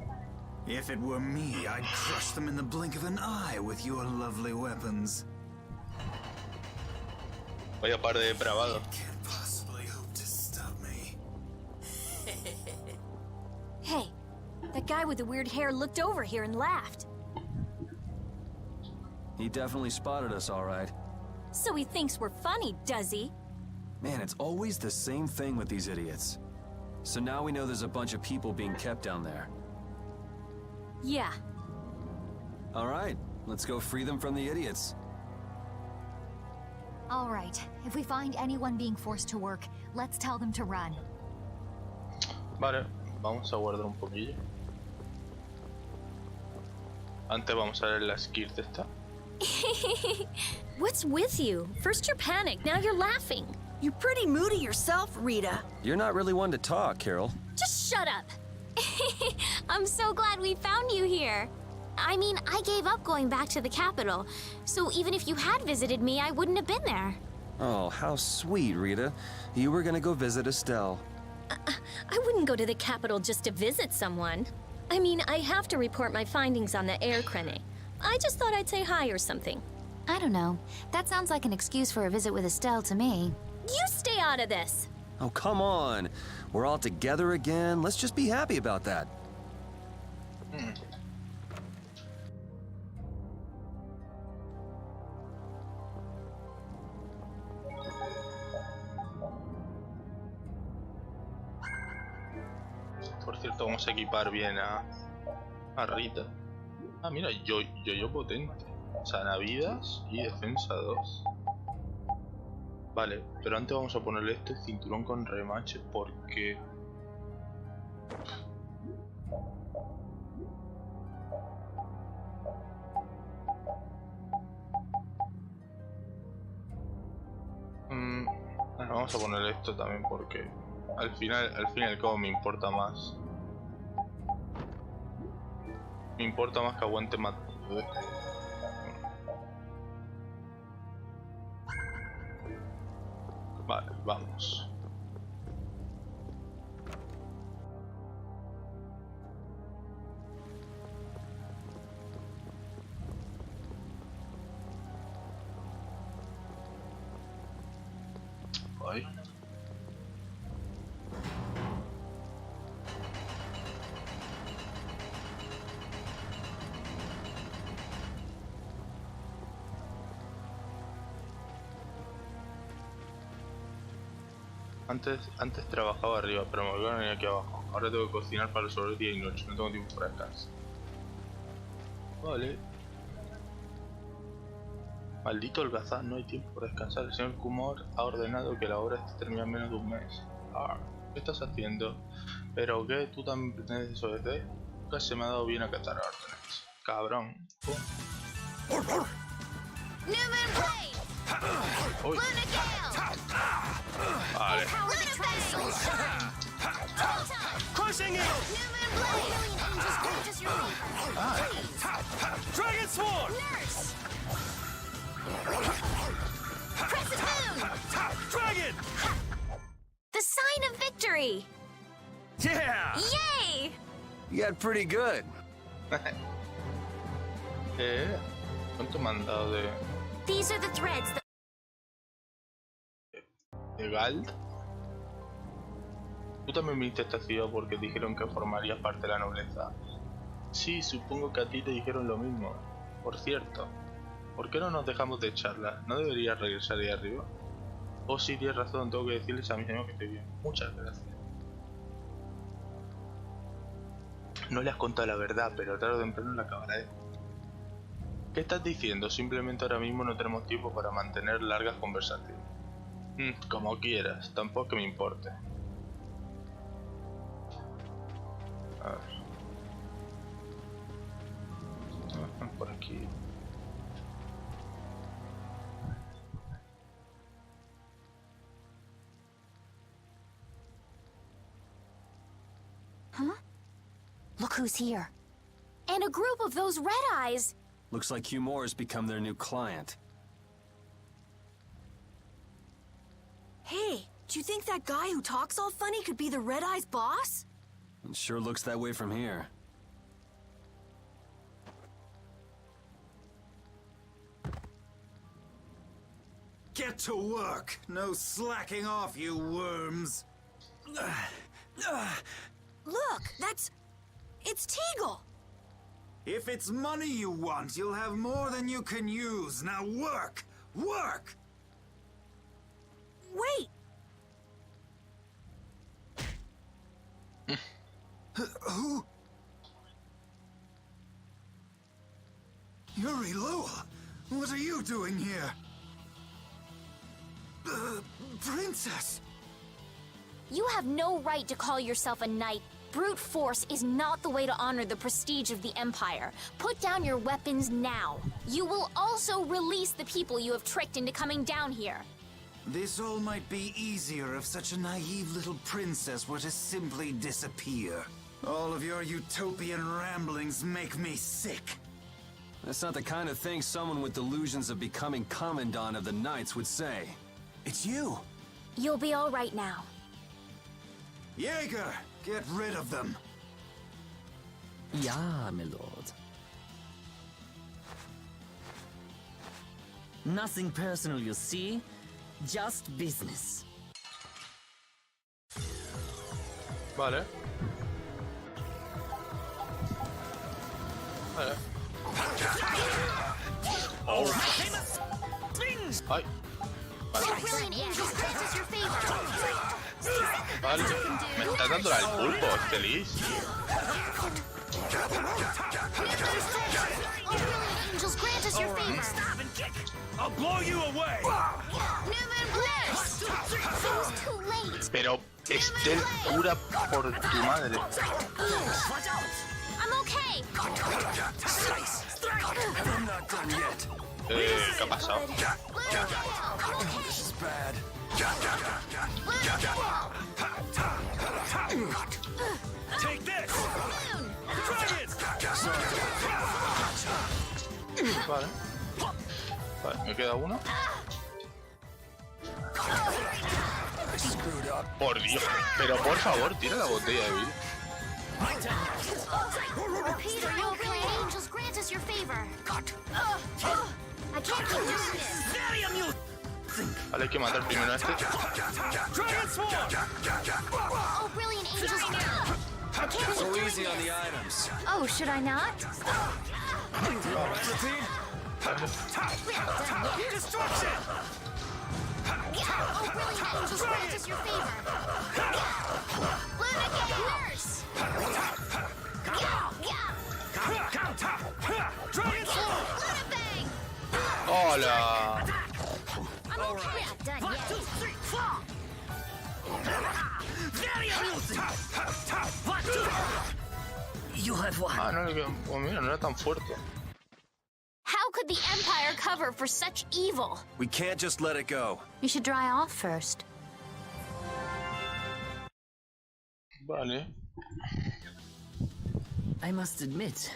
S16: If it were me, I'd crush them in the blink of an eye with your lovely weapons.
S1: Vaya par de depravado.
S16: Can't possibly hope to stop me.
S13: Hey, that guy with the weird hair looked over here and laughed.
S4: He definitely spotted us, all right.
S13: So he thinks we're funny, does he?
S4: Man, it's always the same thing with these idiots. So now we know there's a bunch of people being kept down there.
S13: Yeah.
S4: All right, let's go free them from the idiots.
S6: All right, if we find anyone being forced to work, let's tell them to run.
S1: Vale, vamos a guardar un poquillo. Antes vamos a ver la skirt esta.
S13: What's with you? First you're panicked, now you're laughing.
S8: You're pretty moody yourself, Rita.
S7: You're not really one to talk, Carol.
S13: Just shut up.
S3: I'm so glad we found you here. I mean, I gave up going back to the capital, so even if you had visited me, I wouldn't have been there.
S7: Oh, how sweet, Rita. You were gonna go visit Estelle.
S13: I wouldn't go to the capital just to visit someone. I mean, I have to report my findings on the Aircrene. I just thought I'd say hi or something.
S10: I don't know. That sounds like an excuse for a visit with Estelle to me.
S13: You stay out of this.
S7: Oh, come on. We're all together again. Let's just be happy about that.
S1: Por cierto, vamos a equipar bien a Rita. Ah, mira, yo potente. Sanavidas y defensa 2. Vale, pero antes vamos a ponerle este cinturón con remache porque... Bueno, vamos a ponerle esto también porque Al fin y al cabo me importa más. Me importa más que aguante más. Vale, vamos. Ay. Antes trabajaba arriba, pero me volvieron a venir aquí abajo. Ahora tengo que cocinar para resolver día y noche, no tengo tiempo para descansar. Vale. Maldito holgazán, no hay tiempo para descansar. El señor Kumor ha ordenado que la obra esté terminada en menos de un mes. ¿Qué estás haciendo? ¿Pero qué? ¿Tú también pretendes desobedecer? Nunca se me ha dado bien acatar órdenes. Cabrón. Uy. Vale.
S11: Dragon Swarm! Dragon!
S3: The sign of victory!
S11: Yeah!
S3: Yay!
S7: You got pretty good.
S1: ¿Cuánto me han dado de
S3: These are the threads that...
S1: Gald? ¿Tú también viniste a esta ciudad porque dijeron que formarías parte de la nobleza? Sí, supongo que a ti te dijeron lo mismo. Por cierto, ¿por qué no nos dejamos de charlas? ¿No deberías regresar ahí arriba? Oh sí, tienes razón, tengo que decirles a mis amigos que estoy bien. Muchas gracias. No le has contado la verdad, pero tarde o temprano la acabará de... ¿Qué estás diciendo? Simplemente ahora mismo no tenemos tiempo para mantener largas conversaciones. Como quieras, tampoco me importe. A ver. Por aquí.
S3: Huh? Look who's here. And a group of those red eyes.
S4: Looks like Hugh Moore has become their new client.
S8: Hey, do you think that guy who talks all funny could be the Red Eye's boss?
S4: It sure looks that way from here.
S16: Get to work! No slacking off, you worms!
S8: Look, it's Teagle!
S16: If it's money you want, you'll have more than you can use. Now work! Work!
S8: Wait!
S16: Who? Yuri Lowell, what are you doing here? Princess!
S3: You have no right to call yourself a knight. Brute force is not the way to honor the prestige of the Empire. Put down your weapons now. You will also release the people you have tricked into coming down here.
S16: This all might be easier if such a naive little princess were to simply disappear. All of your utopian ramblings make me sick.
S4: That's not the kind of thing someone with delusions of becoming Commandant of the Knights would say. It's you.
S3: You'll be all right now.
S16: Jaeger, get rid of them.
S15: Ja, my lord. Nothing personal, you see? Just business.
S1: Vale. Vale. Ay. Vale. Me está dando al pulpo, feliz.
S11: I'll blow you away.
S1: Pero Estelle, cura por tu madre.
S3: I'm okay.
S11: I'm not done yet.
S1: ¿Qué ha pasado?
S11: This is bad. Take this! Dragons!
S1: Vale. Vale, me queda uno. Por Dios, pero por favor, tira la botella de vida.
S3: Peter, you okay? Angels grant us your favor. I can't keep doing this.
S1: Vale, hay que matar primero a este.
S3: Oh, brilliant angels now. I can't
S4: So
S3: keep
S4: easy
S3: doing
S4: on the
S3: this.
S4: items.
S3: Oh, should I not?
S11: Destruction!
S3: Oh, brilliant angels grant us your favor. Nurse!
S1: Hola.
S3: I'm okay. Not done yet.
S15: You have won.
S1: Ah, no, oh, mira, no era tan fuerte.
S3: How could the Empire cover for such evil?
S4: We can't just let it go.
S10: You should dry off first.
S1: Vale.
S15: I must admit,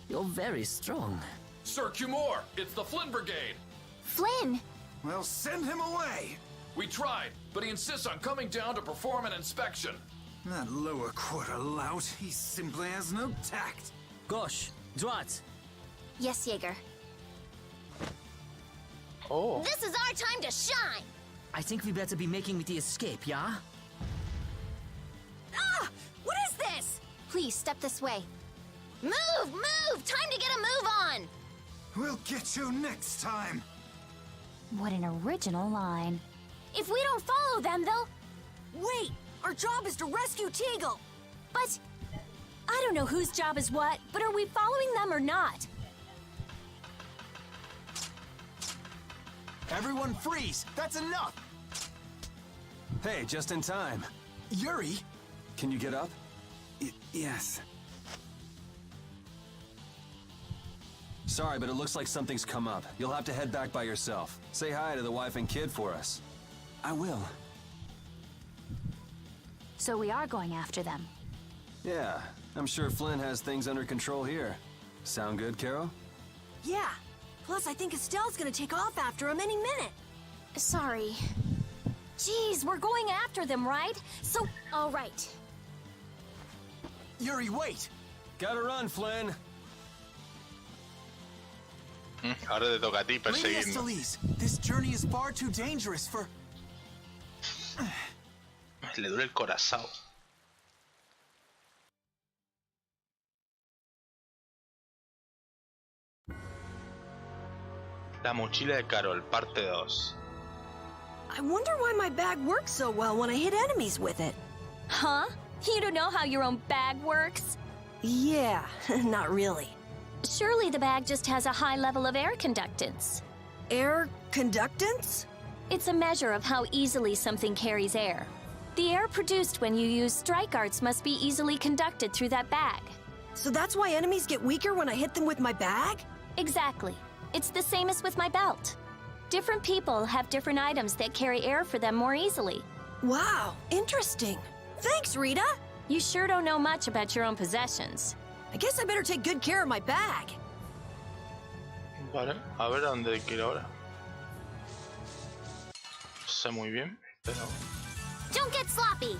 S15: you're very strong.
S12: Sir Cumore, it's the Flynn Brigade.
S3: Flynn!
S16: Well, send him away!
S12: We tried, but he insists on coming down to perform an inspection.
S16: That lower quarter lout, he simply has no tact.
S15: Gosh, droit.
S3: Yes, Jaeger.
S1: Oh.
S3: This is our time to shine!
S15: I think we better be making the escape, yeah?
S3: Ah! What is this? Please, step this way. Move! Move! Time to get a move on!
S16: We'll get you next time.
S10: What an original line.
S3: If we don't follow them, they'll...
S8: Wait! Our job is to rescue Teagle!
S13: But I don't know whose job is what, but are we following them or not?
S14: Everyone freeze! That's enough!
S4: Hey, just in time.
S14: Yuri?
S4: Can you get up?
S16: Yes.
S4: Sorry, but it looks like something's come up. You'll have to head back by yourself. Say hi to the wife and kid for us.
S16: I will.
S10: So we are going after them.
S4: Yeah, I'm sure Flynn has things under control here. Sound good, Carol?
S8: Yeah. Plus, I think Estelle's gonna take off after him any minute.
S3: Sorry.
S13: Geez, we're going after them, right? So,
S3: all right.
S14: Yuri, wait!
S4: Gotta run, Flynn!
S1: Ahora te toca a ti perseguirnos.
S14: Please, this journey is far too dangerous for...
S1: Le duele el corazón. La mochila de Carol, parte 2.
S8: I wonder why my bag works so well when I hit enemies with it.
S13: huh? You don't know how your own bag works?
S8: Yeah, not really.
S13: Surely the bag just has a high level of air conductance.
S8: Air conductance?
S13: It's a measure of how easily something carries air. The air produced when you use strike arts must be easily conducted through that bag.
S8: So that's why enemies get weaker when I hit them with my bag?
S13: Exactly. It's the same as with my belt. Different people have different items that carry air for them more easily.
S8: Wow, interesting. Thanks, Rita.
S13: You sure don't know much about your own possessions.
S8: I guess I better take good care of my bag.
S1: Vale, a ver a dónde hay que ir ahora. No sé muy bien, pero...
S3: Don't get sloppy!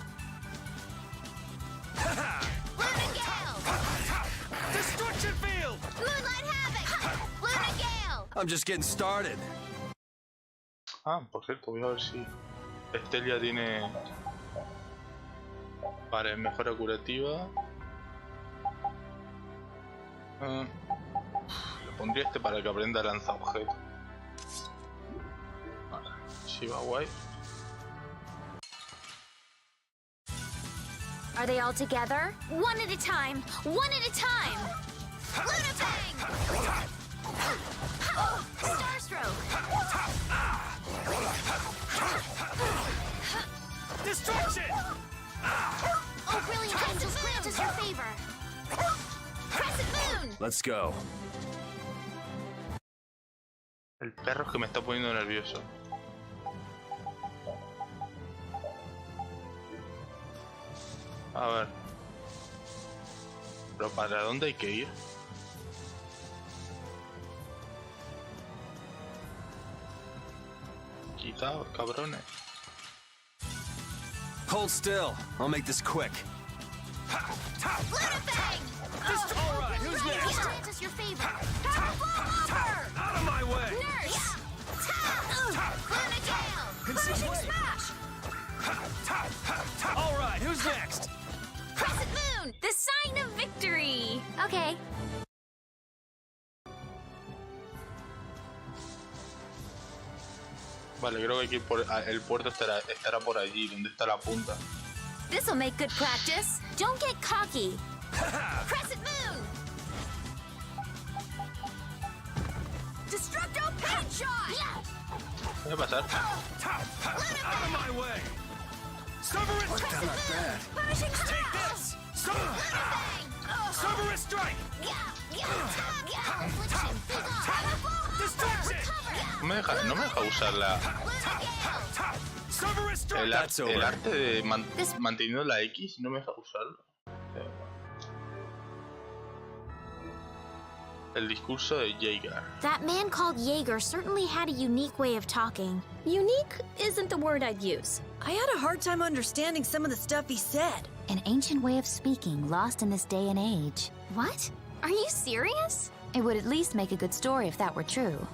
S3: Luna Gale!
S11: Destruction field!
S3: Moonlight Havoc! Luna Gale!
S4: I'm just getting started.
S1: Ah, por cierto, voy a ver si Estelle ya tiene... Vale, mejora curativa. Le pondría este para que aprenda a lanzar objetos. Vale, si va guay.
S3: Are they all together? One at a time! One at a time! Luna Bang! Starstroke!
S11: Destruction!
S3: Oh, brilliant angels, grant us your favor! Crescent Moon!
S4: Let's go.
S1: El perro es que me está poniendo nervioso. A ver. ¿Pero para dónde hay que ir? Quitaos, cabrones.
S4: Hold still. I'll make this quick.
S3: All right, who's next? Grant us your favor.
S4: Out of my way!
S3: Nurse! Burn it down! Finishing smash!
S4: All right, who's next?
S13: Crescent moon, the sign of victory.
S3: Okay.
S1: Vale, creo que hay que ir por... el puerto estará por allí, donde está la punta.
S13: This'll make good practice. Don't get cocky. Crescent moon!
S8: Destructo pain shot!
S1: ¿Qué va a pasar?
S4: Out of my way! Cerberus
S8: Crescent moon! Finishing
S4: Take this! Cerberus strike! Distraction!
S1: No me deja usar la... El arte de manteniendo la X no me deja usarlo. El discurso de Jaeger.
S3: That man called Jaeger certainly had a unique way of talking.
S13: Unique isn't the word I'd use.
S8: I had a hard time understanding some of the stuff he said.
S10: An ancient way of speaking lost in this day and age.
S3: What? Are you serious?
S10: It would at least make a good story if that were true.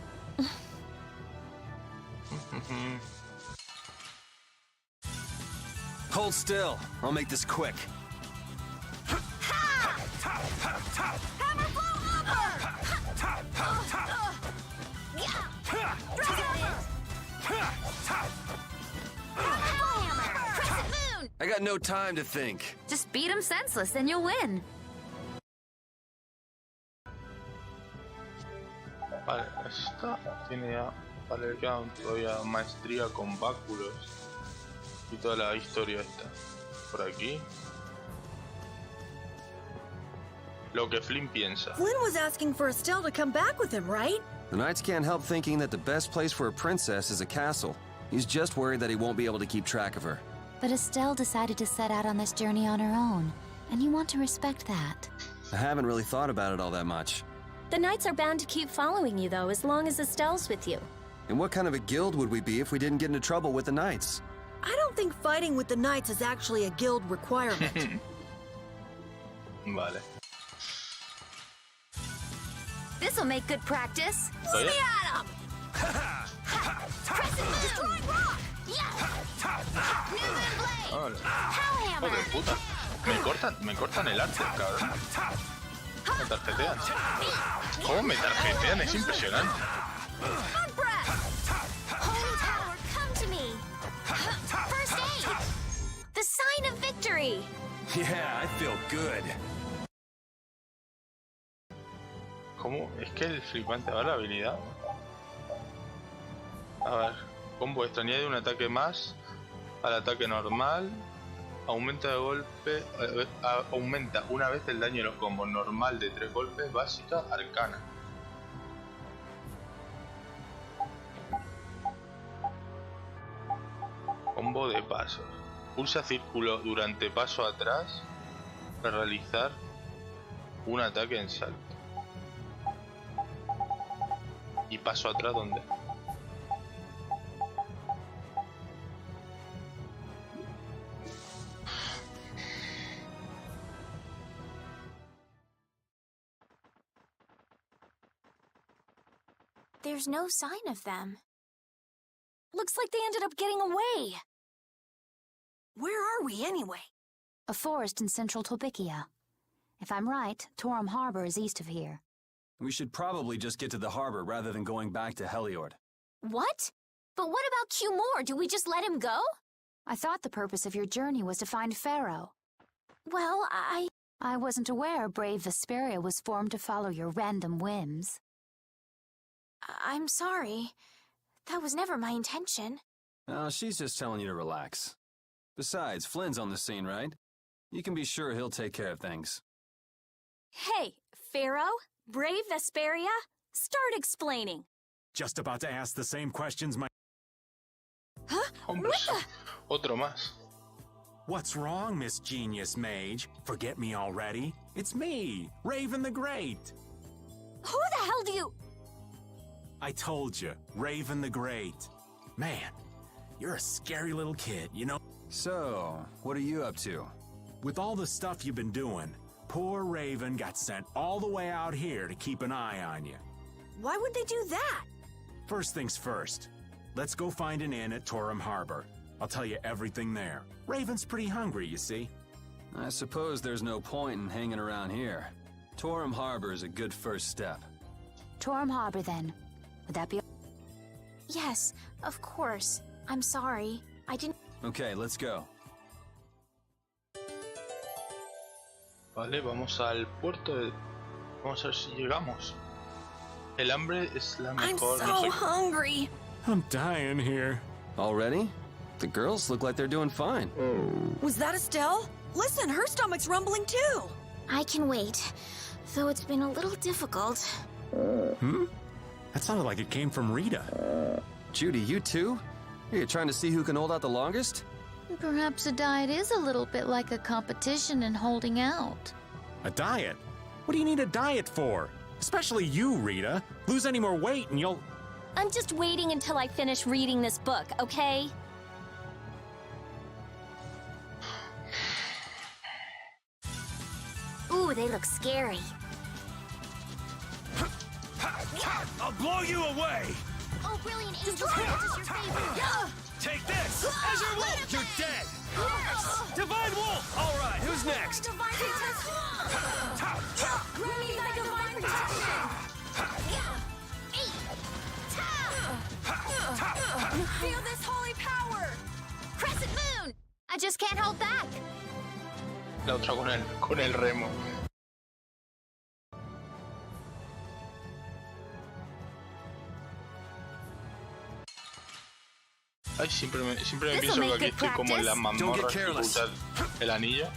S4: Hold still. I'll make this quick.
S8: Hammer blow upper!
S13: Crescent moon!
S4: I got no time to think.
S10: Just beat him senseless and you'll win.
S1: Vale, esta tiene ya... Vale, queda todavía maestría con báculos. Y toda la historia esta. Por aquí. Lo que Flynn piensa.
S8: Flynn was asking for Estelle to come back with him, right?
S7: The Knights can't help thinking that the best place for a princess is a castle. He's just worried that he won't be able to keep track of her.
S10: But Estelle decided to set out on this journey on her own, and you want to respect that.
S7: I haven't really thought about it all that much.
S13: The Knights are bound to keep following you, though, as long as Estelle's with you.
S7: And what kind of a guild would we be if we didn't get into trouble with the Knights?
S8: I don't think fighting with the Knights is actually a guild requirement.
S1: Vale.
S13: This'll make good practice.
S1: Let
S8: me at him!
S13: Crescent destroying rock! Newman blade!
S1: Vale.
S13: Hellhammer!
S1: Joder, puta. Me cortan el arte, cabrón. Me tarjetean. ¿Cómo me tarjetean? Es impresionante.
S13: Holy tower, come to me! First aid! The sign of victory!
S4: Yeah, I feel good.
S1: ¿Cómo? Es que el flipante va la habilidad. A ver. Combo extra. Añade un ataque más al ataque normal. Aumenta de golpe. Aumenta una vez el daño de los combos. Normal de 3 golpes. Básica. Arcana. Combo de pasos. Pulsa círculo durante paso atrás para realizar un ataque en salto. Y paso atrás, ¿dónde?
S3: There's no sign of them.
S8: Looks like they ended up getting away. Where are we, anyway?
S10: A forest in central Tolbikia. If I'm right, Torum Harbor is east of here.
S4: We should probably just get to the harbor rather than going back to Heliord.
S3: What? But what about Q Moore? Do we just let him go?
S10: I thought the purpose of your journey was to find Pharaoh.
S3: Well,
S10: I wasn't aware Brave Vesperia was formed to follow your random whims.
S3: I'm sorry. That was never my intention.
S4: Oh, she's just telling you to relax. Besides, Flynn's on the scene, right? You can be sure he'll take care of things.
S13: Hey, Pharaoh? Brave Vesperia? Start explaining.
S17: Just about to ask the same questions my...
S1: Hombre, otro más.
S17: What's wrong, Miss Genius Mage? Forget me already? It's me, Raven the Great.
S13: Who the hell do you...
S17: I told you, Raven the Great. Man, you're a scary little kid, you know?
S4: So, what are you up to?
S17: With all the stuff you've been doing, poor Raven got sent all the way out here to keep an eye on you.
S8: Why would they do that?
S17: First things first, let's go find an inn at Torum Harbor. I'll tell you everything there. Raven's pretty hungry, you see.
S4: I suppose there's no point in hanging around here. Torum Harbor is a good first step.
S10: Torum Harbor, then. Would that be...
S3: Yes, of course. I'm sorry. I didn't...
S4: Okay, let's go.
S1: Vale, vamos al puerto. Vamos a ver si llegamos. El hambre es la mejor.
S8: I'm so hungry.
S17: I'm dying here.
S7: Already? The girls look like they're doing fine.
S8: Was that Estelle? Listen, her stomach's rumbling too.
S3: I can wait, though it's been a little difficult.
S17: Hmm? That sounded like it came from Rita.
S7: Judy, you too? You're trying to see who can hold out the longest?
S18: Perhaps a diet is a little bit like a competition in holding out.
S17: A diet? What do you need a diet for? Especially you, Rita. Lose any more weight and you'll...
S13: I'm just waiting until I finish reading this book, okay?
S3: Ooh, they look scary.
S11: I'll blow you away!
S3: Oh, brilliant angel, this is your favorite.
S11: Take this! Azure Wolf, you're dead! Divine Wolf! Alright, who's next?
S3: Divine protection! Grab me by divine protection!
S13: Feel this holy power! Crescent moon! I just can't hold back!
S1: La otra con el remo. Ay, siempre me pienso que aquí estoy como en la mazmorra dificultad el anillo.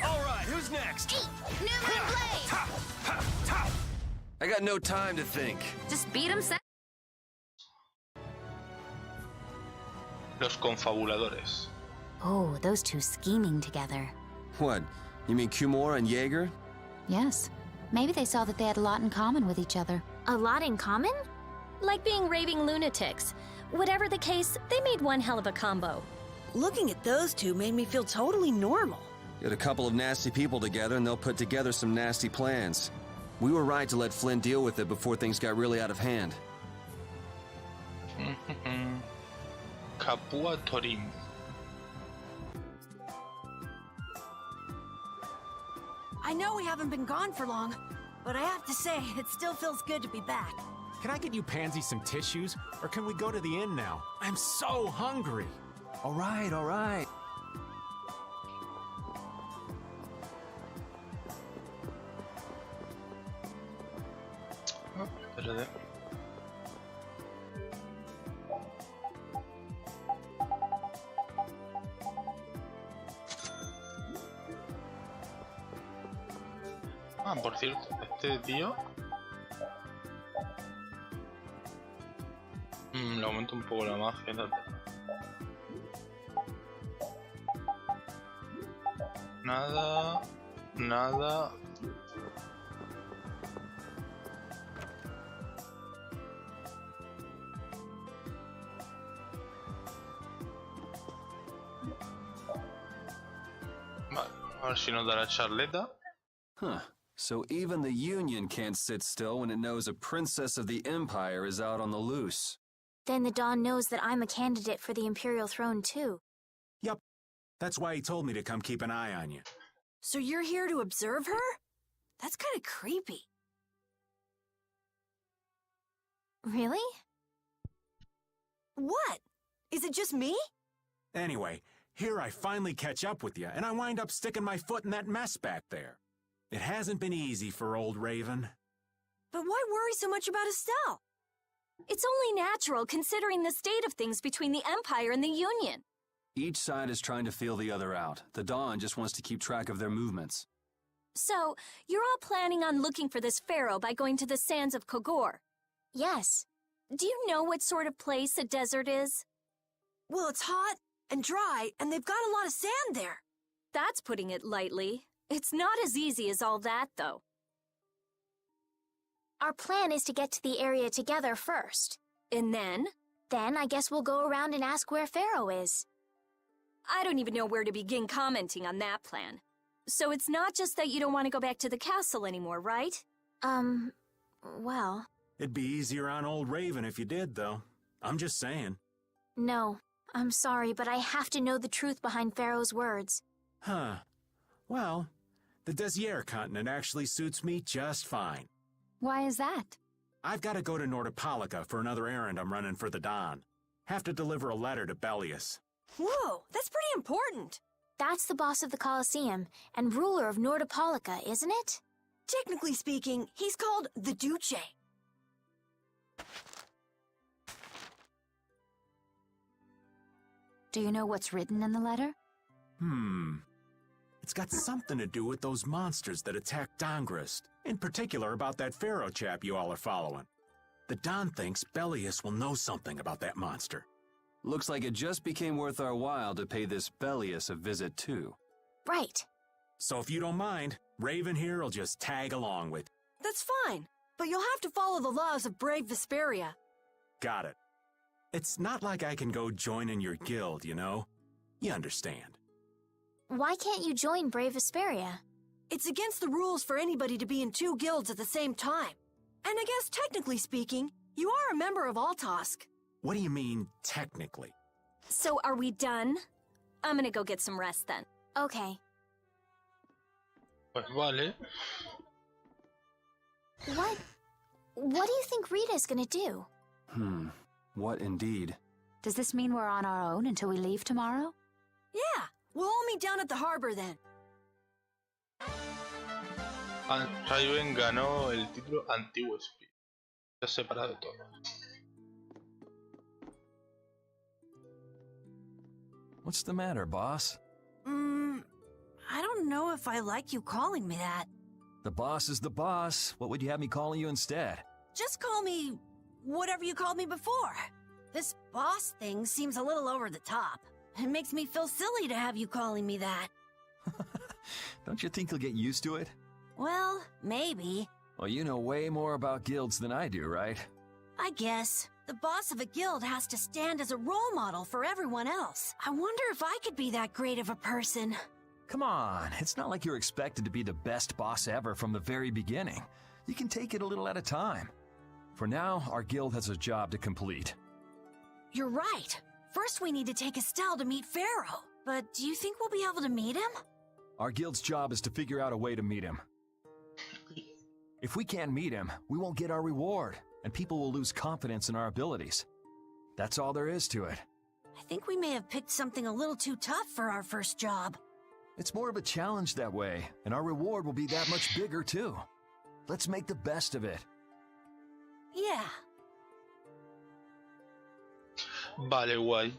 S11: Alright, who's next?
S7: I got no time to think.
S6: Just beat him.
S1: Los confabuladores.
S10: Oh, those two scheming together.
S7: What? You mean Kumor and Jaeger?
S10: Yes. Maybe they saw that they had a lot in common with each other.
S3: A lot in common?
S13: Like being raving lunatics. Whatever the case, they made one hell of a combo.
S8: Looking at those two made me feel totally normal.
S7: Get a couple of nasty people together and they'll put together some nasty plans. We were right to let Flynn deal with it before things got really out of hand.
S1: Capua Torim.
S8: I know we haven't been gone for long, but I have to say, it still feels good to be back.
S17: Can I get you Pansy some tissues? Or can we go to the inn now? I'm so hungry.
S7: All right, all right.
S1: Espérate. Ah, por cierto, este tío... le aumento un poco la magia. Nada... Nada... Vale, a ver si nos da la charleta.
S4: Huh. So even the Union can't sit still when it knows a princess of the Empire is out on the loose.
S3: Then the Dawn knows that I'm a candidate for the Imperial throne, too.
S17: Yup. That's why he told me to come keep an eye on you.
S8: So you're here to observe her? That's kind of creepy.
S3: Really?
S8: What? Is it just me?
S17: Anyway, here I finally catch up with you, and I wind up sticking my foot in that mess back there. It hasn't been easy for old Raven.
S8: But why worry so much about Estelle?
S13: It's only natural considering the state of things between the Empire and the Union.
S4: Each side is trying to feel the other out. The Dawn just wants to keep track of their movements.
S13: So, you're all planning on looking for this pharaoh by going to the sands of Kogor?
S3: Yes.
S13: Do you know what sort of place a desert is?
S8: Well, it's hot and dry, and they've got a lot of sand there.
S13: That's putting it lightly. It's not as easy as all that, though.
S3: Our plan is to get to the area together first.
S13: And then?
S3: Then I guess we'll go around and ask where Pharaoh is.
S13: I don't even know where to begin commenting on that plan. So it's not just that you don't want to go back to the castle anymore, right?
S3: Well...
S17: It'd be easier on old Raven if you did, though. I'm just saying.
S3: No, I'm sorry, but I have to know the truth behind Pharaoh's words.
S17: Huh. Well, the Desier continent actually suits me just fine.
S10: Why is that?
S17: I've got to go to Nordopolica for another errand I'm running for the Dawn. Have to deliver a letter to Bellius.
S8: Whoa, that's pretty important.
S3: That's the boss of the Colosseum and ruler of Nordopolica, isn't it?
S8: Technically speaking, he's called the Duce.
S10: Do you know what's written in the letter?
S17: It's got something to do with those monsters that attacked Dahngrest. In particular about that pharaoh chap you all are following. The Dawn thinks Bellius will know something about that monster.
S4: Looks like it just became worth our while to pay this Bellius a visit too.
S3: Right.
S17: So if you don't mind, Raven here will just tag along with.
S8: That's fine, but you'll have to follow the laws of Brave Vesperia.
S17: Got it. It's not like I can go join in your guild, you know? You understand.
S3: Why can't you join Brave Vesperia?
S8: It's against the rules for anybody to be in two guilds at the same time. And I guess technically speaking, you are a member of Altosk.
S17: What do you mean, technically?
S13: So are we done? I'm gonna go get some rest then.
S3: Okay.
S1: Pues vale.
S3: What do you think Rita's gonna do?
S4: What indeed?
S10: Does this mean we're on our own until we leave tomorrow?
S8: Yeah, we'll all meet down at the harbor then.
S1: Raven ganó el título antiguo espía. Se ha separado de todos.
S9: What's the matter, boss?
S8: I don't know if I like you calling me that.
S9: The boss is the boss. What would you have me calling you instead?
S8: Just call me whatever you called me before. This boss thing seems a little over the top. It makes me feel silly to have you calling me that.
S9: Don't you think you'll get used to it?
S8: Well, maybe.
S9: Well, you know way more about guilds than I do, right?
S8: I guess. The boss of a guild has to stand as a role model for everyone else. I wonder if I could be that great of a person.
S9: Come on, it's not like you're expected to be the best boss ever from the very beginning. You can take it a little at a time. For now, our guild has a job to complete.
S8: You're right. First we need to take Estelle to meet Pharaoh. But do you think we'll be able to meet him?
S9: Our guild's job is to figure out a way to meet him. If we can't meet him, we won't get our reward, and people will lose confidence in our abilities. That's all there is to it.
S8: I think we may have picked something a little too tough for our first job.
S9: It's more of a challenge that way, and our reward will be that much bigger too. Let's make the best of it.
S8: Yeah.
S1: Vale, guay.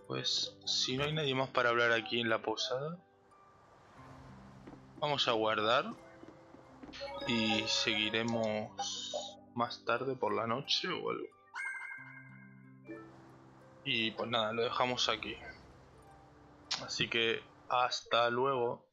S1: Pues si no hay nadie más para hablar aquí en la posada, vamos a guardar y seguiremos más tarde por la noche o algo. Y pues nada, lo dejamos aquí. Así que hasta luego.